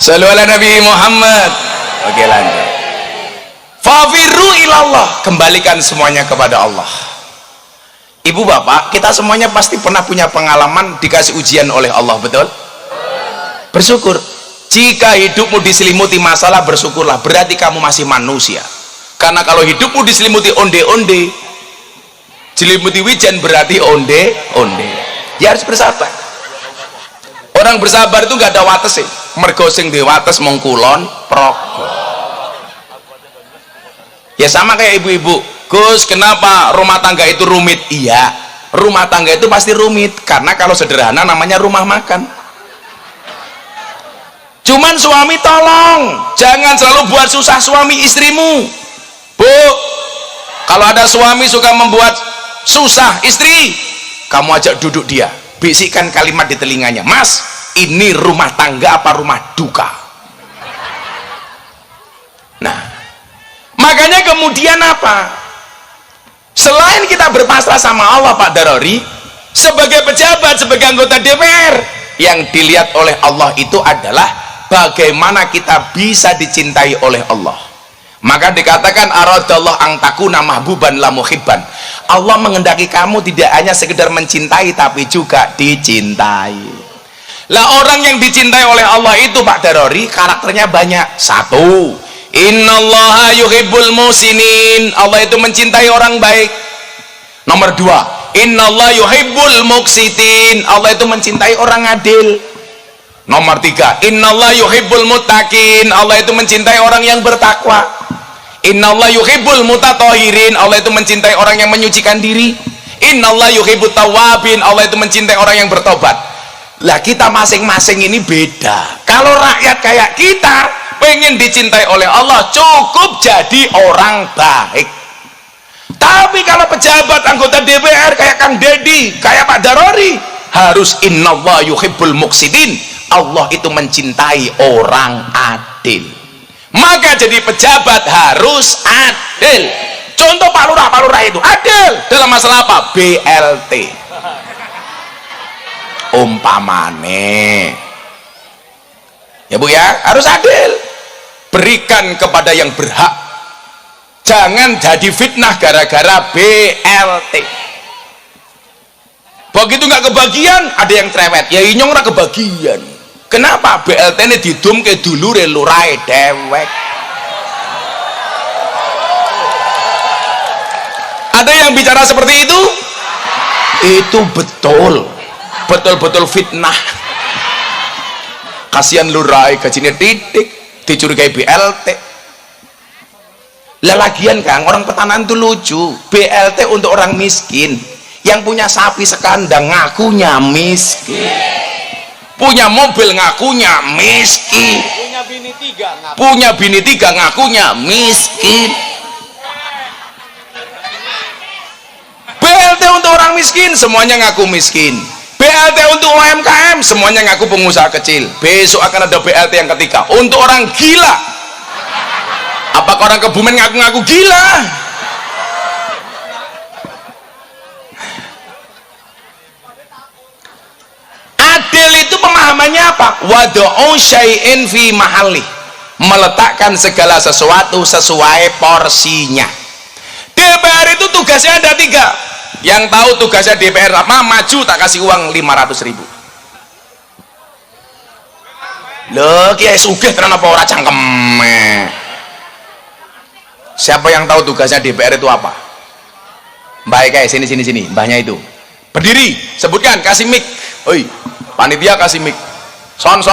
Shallu ala Nabi Muhammad. Oke, lanjut. Fafiru ilallah, kembalikan semuanya kepada Allah. Ibu bapak, kita semuanya pasti pernah punya pengalaman dikasih ujian oleh Allah, betul? Bersyukur. Jika hidupmu diselimuti masalah, bersyukurlah, berarti kamu masih manusia. Karena kalau hidupmu diselimuti onde-onde, diselimuti wijan, berarti onde-onde. Ya harus bersabar. Orang bersabar itu nggak ada wates sih. Mergo sing duwe wates mung kulon progo. Ya sama kayak ibu-ibu. Gus, kenapa rumah tangga itu rumit? Iya, rumah tangga itu pasti rumit karena kalau sederhana namanya rumah makan. Cuman suami tolong jangan selalu buat susah suami istrimu. Bu, kalau ada suami suka membuat susah istri, kamu ajak duduk dia, bisikkan kalimat di telinganya, Mas, ini rumah tangga apa rumah duka? Nah, makanya kemudian apa? Selain kita berpasrah sama Allah, Pak Darori, sebagai pejabat, sebagai anggota DPR, yang dilihat oleh Allah itu adalah bagaimana kita bisa dicintai oleh Allah. Maka dikatakan aradallah ang takuna mahbuban la muhibban. Allah mengendaki kamu tidak hanya sekedar mencintai tapi juga dicintai. Lah orang yang dicintai oleh Allah itu, Pak Darori, karakternya banyak. 1, innallaha yuhibbul musinin, Allah itu mencintai orang baik. Nomor 2, innallaha yuhibbul muqsitin, Allah itu mencintai orang adil. Nomor 3, innallaha yuhibbul muttaqin, Allah itu mencintai orang yang bertakwa. Innallaha yuhibbul mutatahhirin, Allah itu mencintai orang yang menyucikan diri. Innallaha yuhibbut tawwabin, Allah itu mencintai orang yang bertobat. Lah kita masing-masing ini beda. Kalau rakyat kayak kita pengen dicintai oleh Allah, cukup jadi orang baik. Tapi kalau pejabat anggota DPR kayak Kang Dedi, kayak Pak Darori, harus innallaha yuhibbul muqsitin, Allah itu mencintai orang adil. Maka jadi pejabat harus adil. Contoh Pak Lurah itu adil dalam masalah apa? BLT. Umpamane, ya Bu ya, harus adil. Berikan kepada yang berhak, jangan jadi fitnah gara-gara BLT. Begitu nggak kebagian, ada yang cerewet, ya inyong ora kebagian. Kenapa? BLT ini didum ke dulu lurai dewek. Ada yang bicara seperti itu? Itu betul-betul fitnah. Kasihan lurai, gajinya titik, dicurigai BLT. Lagian Kang, orang petanaan itu lucu. BLT untuk orang miskin, yang punya sapi sekandang ngakunya miskin, punya mobil ngakunya miskin, punya bini tiga ngakunya miskin. BLT untuk orang miskin, semuanya ngaku miskin. BLT untuk UMKM, semuanya ngaku pengusaha kecil. Besok akan ada BLT yang ketiga untuk orang gila. Apakah orang Kebumen ngaku-ngaku gila? Adil itu pemahamannya apa? Wadu'u syai'in fi mahalli, meletakkan segala sesuatu sesuai porsinya. DPR itu tugasnya ada 3. Yang tahu tugasnya DPR apa? Maju tak kasih uang 500.000. Loh, kiai sugih tenan apa ora cangkeme? Siapa yang tahu tugasnya DPR itu apa? Mbak kayak sini, mbahnya itu. Berdiri, sebutkan, kasih mic. Oi, panitia kasih mic. Son.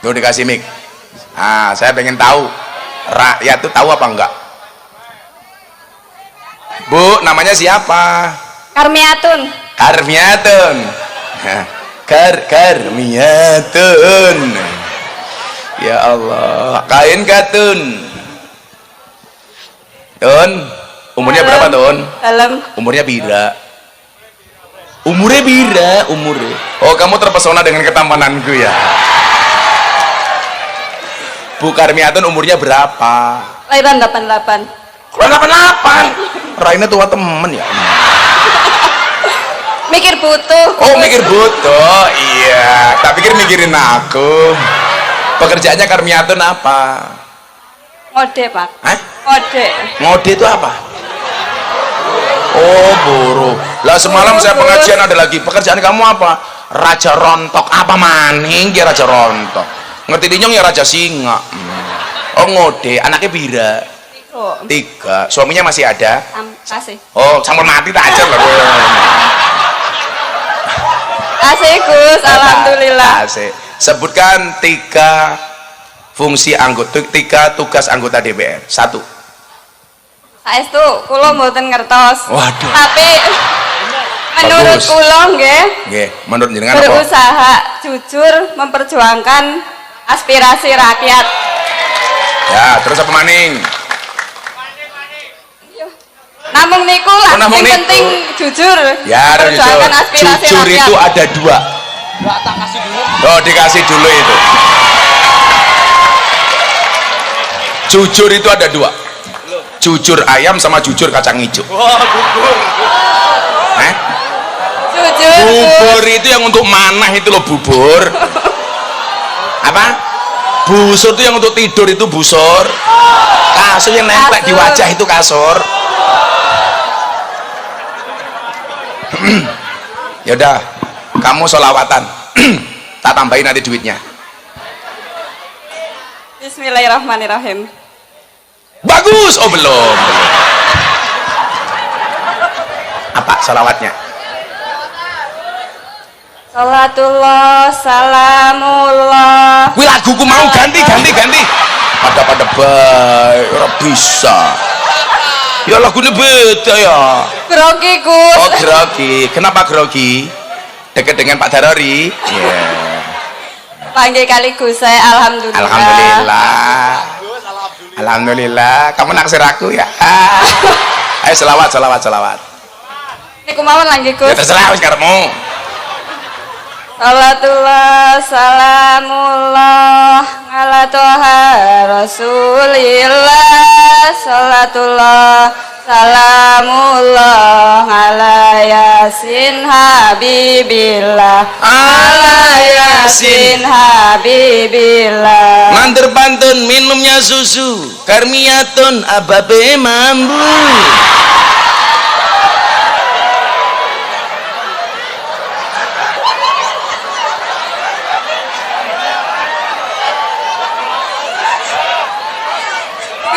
Tuh dikasih mic. Nah, saya pengen tahu rakyat itu tahu apa enggak? Bu, namanya siapa? Karmiatun. Karmiyatun. Ya Allah, kain katun. Tun, umurnya berapa Tun? Dalam. Umurnya bira. Umurnya bira, umurnya. Oh, kamu terpesona dengan ketampananku ya. Bu Karmiatun umurnya berapa? Lahiran 88. Kurang 88. Raina tua temen ya. Mikir butuh. Oh, mikir butuh. Iya, tak pikir mikirin aku. Pekerjaannya Karmiatun apa? Ngode, Pak. Hah? Ngode. Ngode itu apa? Oh, buruh. Lah semalam saya pengajian ada lagi. Pekerjaan kamu apa? Raja rontok. Apa maning ya Raja rontok? Ngerti dinyong ya Raja singa. Oh, ngode. Anaknya bira. 3. Suaminya masih ada? Kasih. Oh, sampun mati tak ajar lah. Kasih Gus, alhamdulillah. Asik. Sebutkan 3 fungsi anggota, 3 tugas anggota DPR. 1. Saestu kula mboten ngertos. Waduh. Tapi menurut Bagus. kula nggih, Nggih, menurut jenengan apa? berusaha jujur memperjuangkan aspirasi rakyat. Ya, terus apa maning? Namun niku lah, namung yang niku. penting jujur. Ya, ada jujur. memperjuangkan aspirasi Jujur rakyat. itu ada 2. Oh, dikasih dulu itu. Jujur itu ada 2. Jujur ayam sama jujur kacang hijau. Jujur. Bubur itu yang untuk manah itu loh, bubur. Apa? Busur itu yang untuk tidur itu busur. Kasur yang nempel di wajah itu kasur. Yaudah, kamu sholawatan. Tak tambahin nanti duitnya. Bismillahirrahmanirrahim. Bagus. Oh, belum. Apa sholawatnya? Salatullah, salamullah. Wih, laguku mau ganti. Pada baik, ora bisa. Ya lagunya beda ya. Grogi Gus. Oh, grogi. Kenapa grogi? Dekat dengan Pak Darori? Iya. Panggil kali Gus saya, alhamdulillah. Alhamdulillah. Alhamdulillah. Kamu naksir aku ya. Ayo selawat. Niku mawon lagi Ya Gus. terserah wis karepmu. Salatullah, salamullah ala toha rasulillah. Salatullah, salamullah ala yasin habibillah. Ala yasin habibillah. Manter pantun minumnya susu. Karmiatun ababe mambu.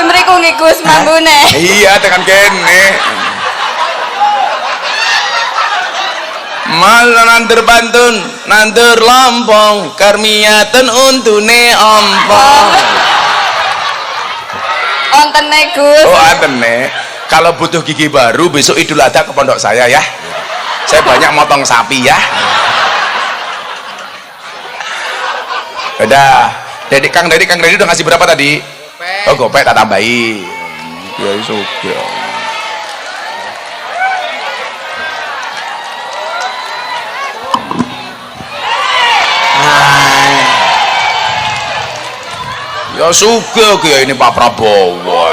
Mriku nggih Gus mambune. Iya, dengan kene. Malah nandur pantun, nandur lompong, Karmiatun untune ompong. Ontene Gus. Oh, antene. Kalau butuh gigi baru besok Idul Adha ke pondok saya ya. Saya banyak motong sapi ya. Udah. Kang Dedi udah ngasih berapa tadi? Oh, gopek tak tambahi. Ya sudah. Ya suka ya ini Pak Prabowo.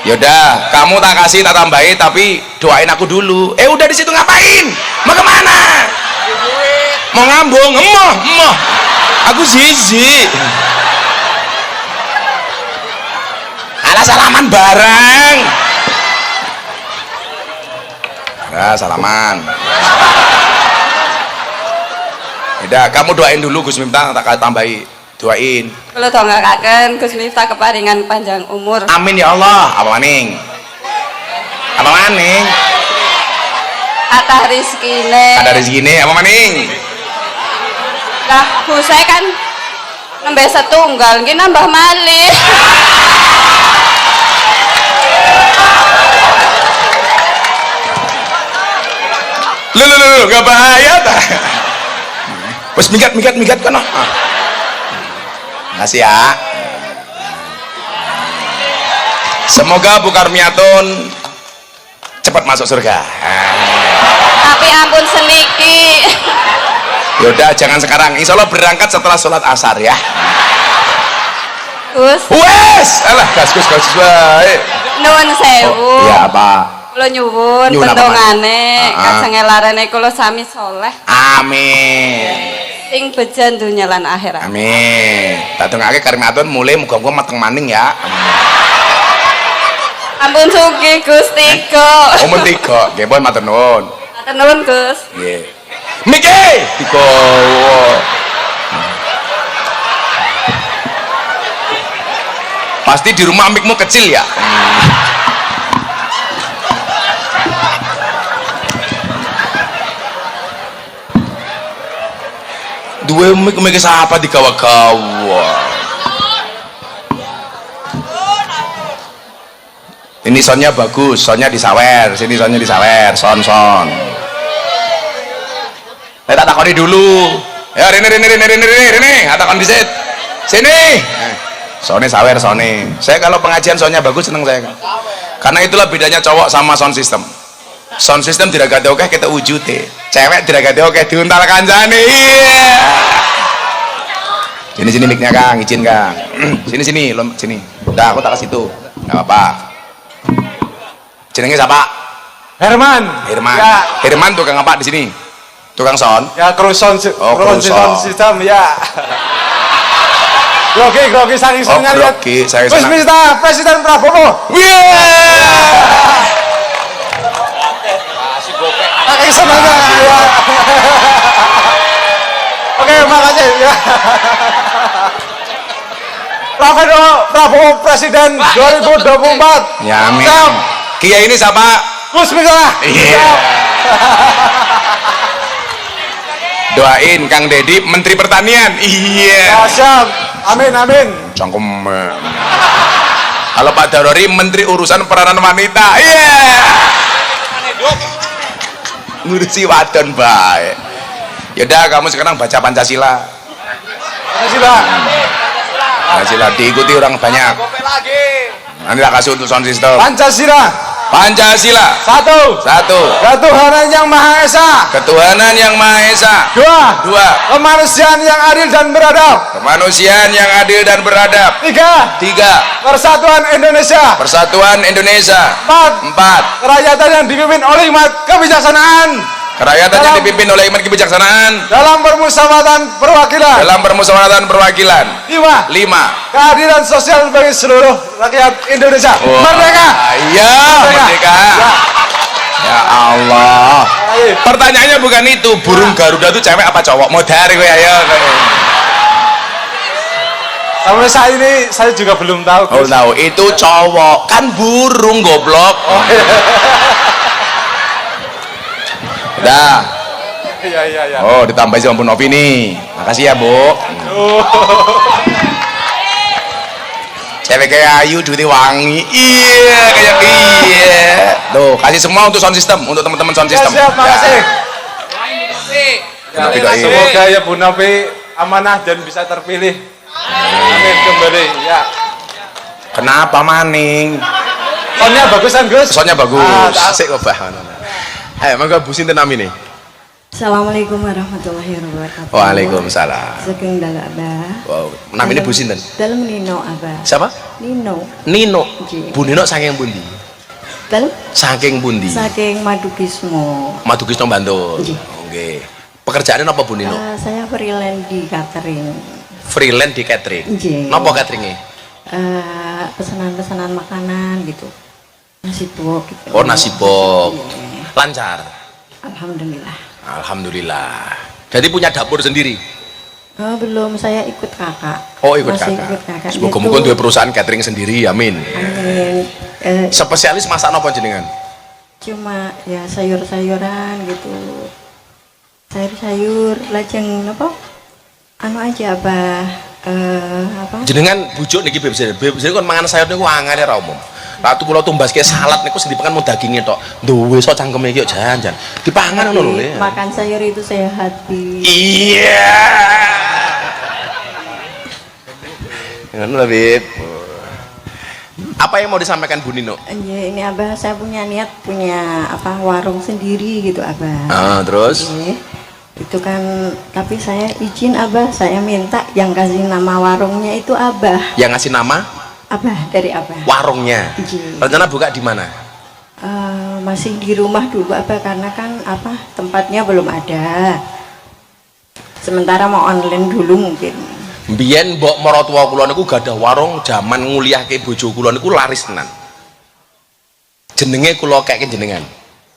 Yaudah, kamu tak kasih tak tambahin tapi doain aku dulu. Udah di situ ngapain? Mau kemana? Mau ngambung? Emoh. Aku zizi. Alah, salaman bareng. Ya, salaman. Udah, kamu doain dulu Gus Miftah, tak tambahi. Doain. Kalau dongakaken Gus Miftah keparingan panjang umur. Amin ya Allah. Apa maning? Atah rizkine. Ada rezekine apa maning? Lah, Gus saya kan nembe setunggal, nggih nambah malih. nggak bahaya ta. Wes minggat kan. Makasih ya. Semoga Bu Karmiatun cepat masuk surga. Tapi ampun seniki. Yaudah jangan sekarang, insya Allah berangkat setelah sholat asar ya. Gus, Wes, alah gas wae. nuwun sewu. Ya apa? Kula nyuwun Nyuwun apa, pendongane Mas? kang ngelarane kula sami soleh Amin. sing bejan dunya lan akhirat. Amin. Tak dongake Karmiatun mulai muga-muga mateng maning ya. Ampun sugih Gus tiga. Omong tiga, nggih pun matur nuwun. Matur nuwun Gus. Nggih. Miki digowo. Pasti di rumah mikmu kecil ya. Dua mik siapa di kawa-kawa. Ini soundnya bagus, soundnya disawer, sini soundnya disawer, son. Tak takoni dulu. Ya Rene, takon disit. Sini. Soundnya sawer, soundnya. Saya kalau pengajian soundnya bagus seneng saya. Karena itulah bedanya cowok sama sound system. Sound system tidak gade oke kita wujute. Cewek tidak gade oke diuntal kancane. Iya. Sini mic-nya Kang, izin Kang. Sini sini. Udah aku tak ke situ. Enggak apa-apa. Jenenge siapa? Herman. Ya. Herman tukang apa di sini? Tukang sound. Ya Kruson. Kruson. Sistem ya. Grogi saking senengan ya. Grogi saking Wis seneng. minta Presiden Prabowo. Kasih gopek. Saking senengan ya. Oke, makasih ya. Prabowo Presiden 2024. Ya amin. Siap. Kiai ini siapa? Gus Miftah. Iya. Doain Kang Dedi Menteri Pertanian. Iya. Ya, siap. Amin. Cangkem. Kalau Pak Darori Menteri Urusan Peranan Wanita. Iya. Ngurusi wadon baik. Yaudah kamu sekarang baca Pancasila. Pancasila diikuti orang banyak. Gopek lagi. Nanti tak kasih untuk sound system. Pancasila. Satu. Ketuhanan yang Maha Esa. Ketuhanan yang Maha Esa. Dua. Kemanusiaan yang adil dan beradab. Kemanusiaan yang adil dan beradab. Tiga. Persatuan Indonesia. Empat. Kerakyatan yang dipimpin oleh hikmat kebijaksanaan. Kerakyatan yang dipimpin oleh hikmat kebijaksanaan. Dalam permusyawaratan perwakilan. Lima. Keadilan sosial bagi seluruh rakyat Indonesia. Merdeka. Iya, merdeka. Ya Allah. Pertanyaannya bukan itu, burung Garuda itu cewek apa cowok? Mau dari gue ayo. Sampai saat ini saya juga belum tahu. Oh tahu, itu cowok. Kan burung goblok. Udah. Iya. Oh, ditambahin sama Bu Novi nih. Makasih ya, Bu. Cewek kayak Ayu duitnya wangi. Iya, kayak iya. Tuh, kasih semua untuk sound system, untuk teman-teman sound system. Siap, makasih. Novi doain. Semoga ya Bu Novi amanah dan bisa terpilih. Amin kembali. Ya. Kenapa maning? Soundnya bagusan Gus. Soundnya bagus. Asik kok bah. Ayo, mangga Bu sinten nami nih? Assalamualaikum warahmatullahi wabarakatuh. Waalaikumsalam. Saking dalam Abah. Wow, namanya Bu sinten? Dalam Nino Abah. Siapa? Nino. Nino. Nggih. Bu Nino saking pundi? Dalam Saking pundi? saking Madukismo. Madukisno Bantul. Nggih. Oke. Pekerjaannya apa Bu Nino? Saya freelance di catering. Freelance di catering. Nggih. Napa cateringnya? Pesanan-pesanan makanan gitu. Nasi bok gitu. Oh, nasi bok. Iya. Lancar. Alhamdulillah. Alhamdulillah. Jadi punya dapur sendiri? Belum, saya ikut kakak. Oh, ikut Masih kakak. ikut kakak. Semoga-moga Itu- dua perusahaan catering sendiri, amin. Amin. Spesialis masak apa jenengan? Cuma ya sayur-sayuran gitu, sayur-sayur lajeng apa aja apa Jenengan bujuk niki beb kan mangan sayur niku angel ra umum. Ratu kula tumbas ke salad niku sing dipangan mau dagingnya tok. Duwe sok cangkeme iki yo jan-jan. Dipangan ngono lho, Le. Makan sayur itu sehat, Bi. Iya. Ngono lho, Bib. Apa yang mau disampaikan Bu Nino? Iya, ini Abah saya punya niat punya warung sendiri gitu, Abah. Terus? Iya. Itu kan, tapi saya izin Abah, saya minta yang kasih nama warungnya itu Abah. Yang ngasih nama? Abah, dari Abah. Warungnya. Iya. Rencana buka di mana? Masih di rumah dulu Abah, karena kan tempatnya belum ada. Sementara mau online dulu mungkin. Mbiyen mbok maratuwa kula niku gadah warung jaman nguliahke bojo kula niku laris tenan. Jenenge kula keke jenengan.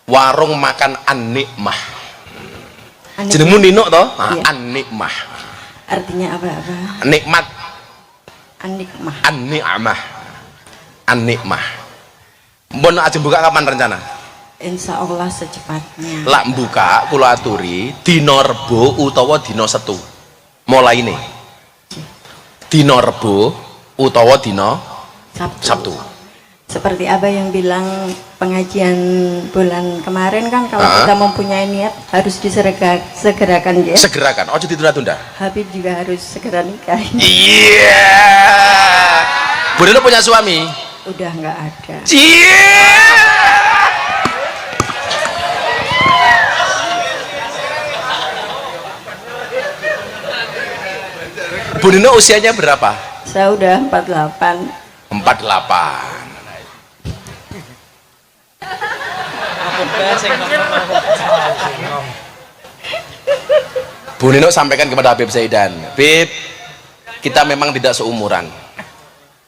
Warung makan An-Nikmah. Jenengmu Nino to? Iya. An-Nikmah. Artinya apa? Nikmat. An-Nikmah. An-Ni'mah. An-Nikmah. Mbon ajeng buka kapan rencana? Insya Allah secepatnya. Lak buka kula aturi dina Rebo utawa dina Setu. Mulai ini. Dina Rebo utawa dina Sabtu. Seperti Abah yang bilang pengajian bulan kemarin kan, kalau kita mempunyai niat harus disegerakan ya. Segerakan, ojo ditunda-tunda. Habib juga harus segera nikah. Iya. Bu Nino punya suami? Udah nggak ada. Iya. Bu Nino usianya berapa? Saya udah 48. 48. Bu Nino sampaikan kepada Habib Zaidan, Bib, kita memang tidak seumuran,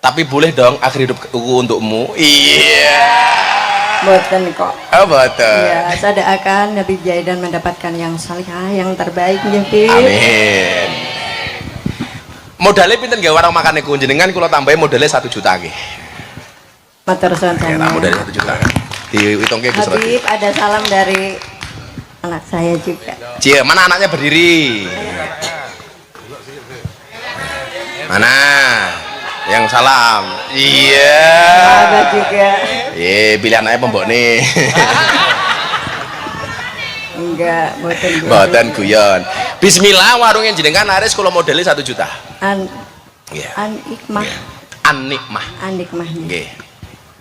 tapi boleh dong akhir hidupku untukmu. Iya. Boten kok. Oh betul. Ya, saya doakan Habib Zaidan mendapatkan yang salihah, yang terbaik ya, Bib. Amin. Modalnya pinten nggih warung makan niku jenengan kula tambahi modalnya 1 juta nggih. Matur suwun Ya, sama. modalnya 1 juta. Dihitungke Gus Rodi. Habib, ada salam dari anak saya juga. Cie, mana anaknya berdiri? Mana? Yang salam. Iya. Abah juga. Pilih anaknya pembok nih. Enggak, boten. Mboten guyon. Bismillah, warungnya jenengan laris kula modalnya 1 juta. Iya. An-Nikmah. An-Nikmah. An-Nikmah. Nggih.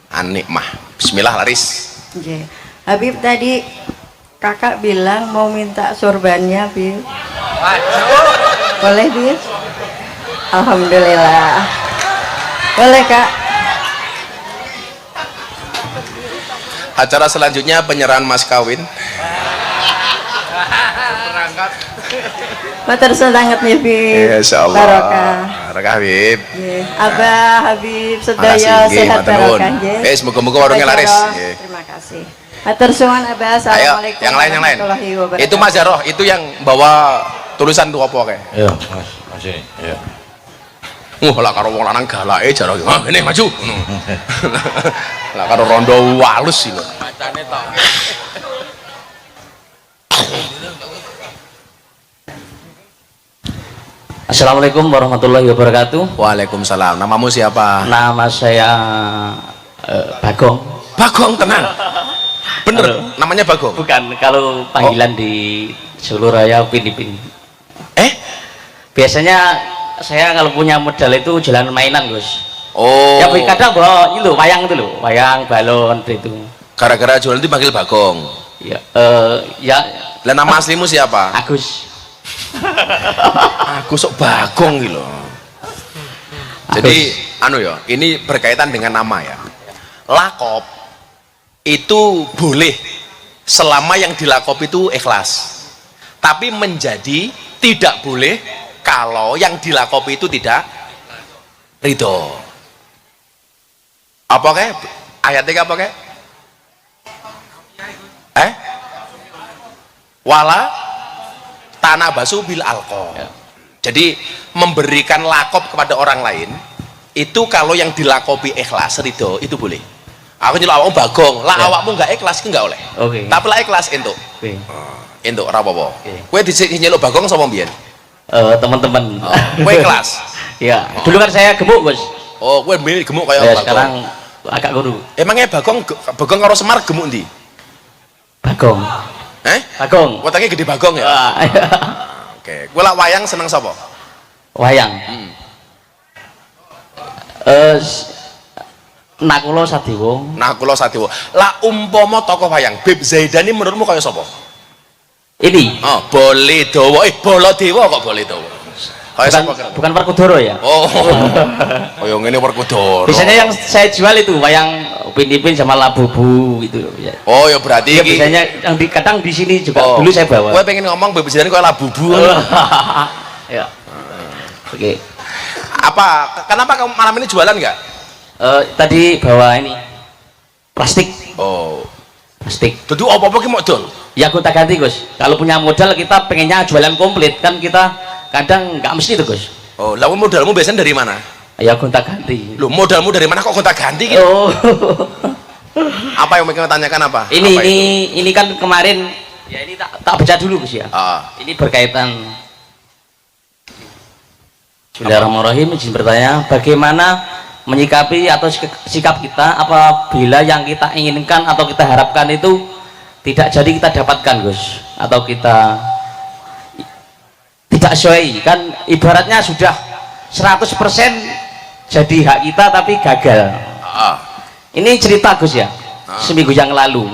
An-Nikmah. Bismillah laris. Nggih. Habib tadi kakak bilang mau minta sorbannya, Bil. Boleh, Bil? Alhamdulillah. Boleh, Kak. Acara selanjutnya penyerahan mas kawin. Matur suwun sangat nih, Bil. Insyaallah. Barokah. Barokah, Habib. Nggih. Abah, Habib, sedaya Makasih, nggih, sehat matur nuwun. barokah, nggih. Semoga-moga warungnya laris. Nggih. Terima kasih. Matur suwun, Abah. Ayo, Assalamualaikum yang lain. warahmatullahi wabarakatuh. Itu Mas Jaroh, itu yang bawa tulisan itu apa kayak? Iya, Mas ini. Iya. Lah karo wong lanang galake Jaroh. Ini maju. Lah karo rondo walus iki lho. Macane tok. Assalamualaikum warahmatullahi wabarakatuh. Waalaikumsalam. Namamu siapa? Nama saya Bagong. Bagong, tenang. Bener, Halo. namanya Bagong. Bukan, kalau panggilan di Solo Raya Pinipin. Biasanya saya kalau punya modal itu jalan mainan, Gus. Oh. Ya kadang bawa itu wayang itu loh, wayang balon itu. Gara-gara jualan itu panggil Bagong. Ya, ya. Lah nama aslimu siapa? Agus. Aku sok Bagong gitu. Jadi anu ya, ini berkaitan dengan nama ya. Lakop itu boleh selama yang dilakop itu ikhlas. Tapi menjadi tidak boleh kalau yang dilakop itu tidak ridho. Apa kayak ayatnya apa kayak? Wala tanah basu bil alqom. Ya. Jadi memberikan lakop kepada orang lain itu kalau yang dilakopi ikhlas ridho itu boleh. Aku nyeluk awakmu Bagong, lah Ya. awakmu nggak ikhlas itu nggak oleh. Oke. Tapi lah ikhlas entuk. Oke. Entuk ora apa-apa. Oke. Kowe nyeluk Bagong sapa mbiyen? Teman-teman. Kowe ikhlas. Ya, dulu kan saya gemuk, Gus. Oh, kowe mbiyen gemuk kaya Ya, Bagong. sekarang agak guru. Emangnya Bagong karo Semar gemuk ndi? Bagong. Bagong. Wetenge gede Bagong ya? Wah, iya. Oke, kowe lak wayang seneng sapa? Wayang. Nakula Sadewa. Nakula Sadewa. Lah umpama tokoh wayang Beb Zaidani menurutmu kaya sapa? Ini. Oh, Boledawa. Baladewa kok Boledawa. Kaya sapa? Bukan Werkudara ya? Oh. Kaya ngene Werkudara. Biasanya yang saya jual itu wayang Upin Ipin sama Labubu gitu ya. Oh, ya berarti Ya, biasanya yang kadang di sini juga dulu saya bawa. Kowe pengen ngomong Beb Zaidani kaya Labubu. Ya. Oke. Apa? Kenapa kamu malam ini jualan enggak? Tadi bawa ini plastik. Oh. Plastik. Dudu apa-apa ki modal? Ya gonta ganti Gus. Kalau punya modal kita pengennya jualan komplit kan kita kadang nggak mesti tuh Gus. Oh, lalu modalmu biasanya dari mana? Ya gonta ganti. Loh, modalmu dari mana kok gonta ganti gitu? Oh. Apa yang mau tanyakan apa? Ini kan kemarin ya ini tak baca dulu Gus ya. Ini berkaitan. Bismillahirrahmanirrahim. Izin bertanya, bagaimana menyikapi atau sikap kita apabila yang kita inginkan atau kita harapkan itu tidak jadi kita dapatkan Gus, atau kita tidak sesuai, kan ibaratnya sudah 100% jadi hak kita tapi gagal. Ini cerita Gus ya, seminggu yang lalu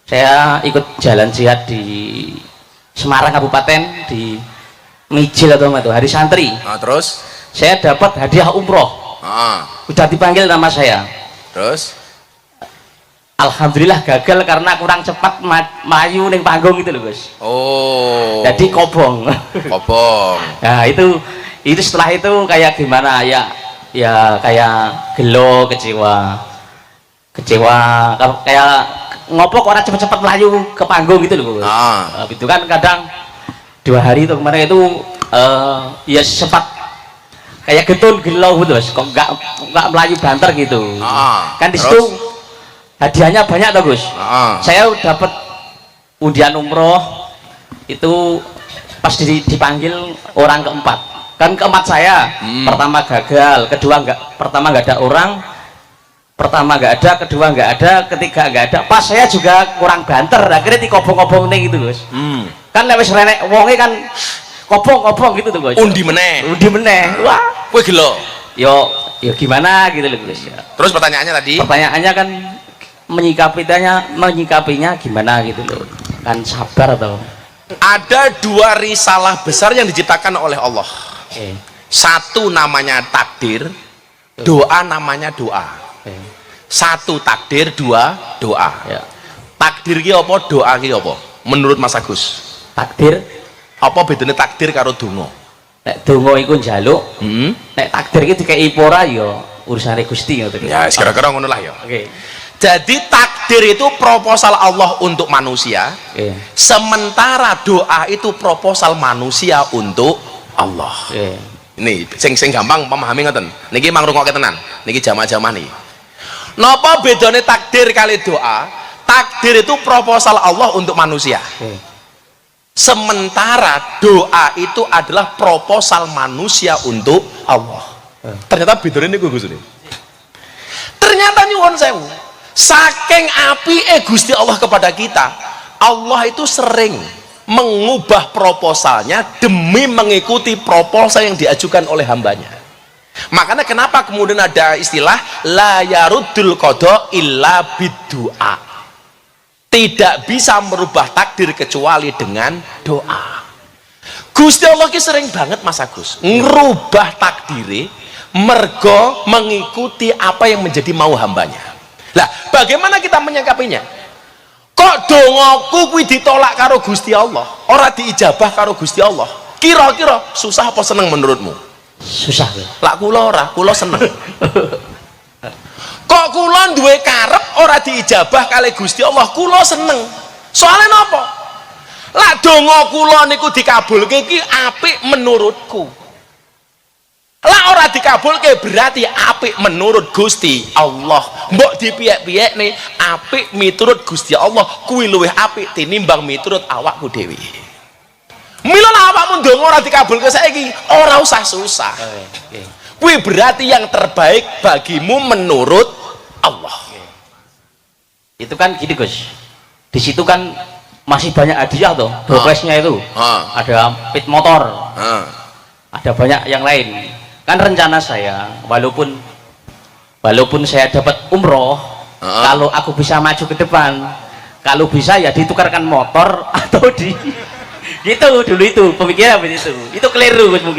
saya ikut jalan jihad di Semarang Kabupaten, di Mijil atau apa itu, hari santri. Terus saya dapat hadiah umroh. Udah dipanggil nama saya. Terus alhamdulillah gagal karena kurang cepat maju ning panggung gitu loh Gus. Oh. Jadi kobong. Kobong. Nah itu setelah itu kayak gimana ya kayak gelo, kecewa kayak ngopok orang cepet-cepet melaju ke panggung gitu loh Gus. Itu kan kadang 2 hari itu kemarin itu ya sempat kayak getun gelau gitu Mas, kok nggak melaju banter gitu. Kan di situ hadiahnya banyak tuh Gus. Saya dapat undian umroh itu pas dipanggil orang keempat. Kan keempat saya pertama gagal, pertama nggak ada orang, pertama nggak ada, kedua nggak ada, ketiga nggak ada. Pas saya juga kurang banter, akhirnya dikobong-kobong nih gitu Gus. Kan lewat renek wonge kan kopong gitu tuh Gus. Undi meneh. Wah, kowe gelo. Yo gimana gitu loh Gus. Terus pertanyaannya tadi? Pertanyaannya kan menyikapinya gimana gitu loh. Kan sabar atau? Ada 2 risalah besar yang diciptakan oleh Allah. Satu namanya takdir, doa namanya doa. Satu takdir, 2 doa. Takdir ki apa, doa ki apa? Menurut Mas Agus. Takdir apa bedanya takdir karo donga? Nek donga iku njaluk, nek takdir iki dikeki ora ya urusane Gusti ngoten. Ya, kira-kira ngono lah ya. Oke. Jadi takdir itu proposal Allah untuk manusia. Sementara doa itu proposal manusia untuk Allah. Ini sing gampang memahami ngoten. Niki mang rungokke tenan. Niki jamaah-jamaah niki. Napa bedanya takdir kali doa? Takdir itu proposal Allah untuk manusia. Sementara doa itu adalah proposal manusia untuk Allah. Ternyata bedanya ini Gus. Ternyata nyuwun sewu, saking apike Gusti Allah kepada kita, Allah itu sering mengubah proposalnya demi mengikuti proposal yang diajukan oleh hambanya. Makanya kenapa kemudian ada istilah la yaruddul qada illa biddu'a. Tidak bisa merubah takdir kecuali dengan doa. Gusti Allah ki sering banget Mas Agus ngerubah takdire mergo mengikuti apa yang menjadi mau hambanya. Lah bagaimana kita menyikapinya? Kok dongaku kuwi ditolak karo Gusti Allah, ora diijabah karo Gusti Allah, kira-kira susah apa seneng menurutmu? Susah. Lah kula ora, kula seneng. Kok kula duwe karep ora diijabah kali Gusti Allah, kula seneng. Soalnya napa? Lah donga kula niku dikabulke iki apik menurutku. Lah ora dikabulke berarti apik menurut Gusti Allah. Mbok dipiyek-piyekne apik miturut Gusti Allah kuwi luwih apik tinimbang miturut awakku dhewe. Mila awakmu ndonga ora dikabulke saiki, ora usah susah. Kuwi berarti yang terbaik bagimu menurut itu kan gini Gus, di situ kan masih banyak hadiah tuh, doorprize-nya itu, ada pit motor, ada banyak yang lain. Kan rencana saya, walaupun saya dapat umroh, kalau aku bisa maju ke depan, kalau bisa ya ditukarkan motor atau di gitu dulu itu pemikiran begitu, itu keliru Gus mungkin.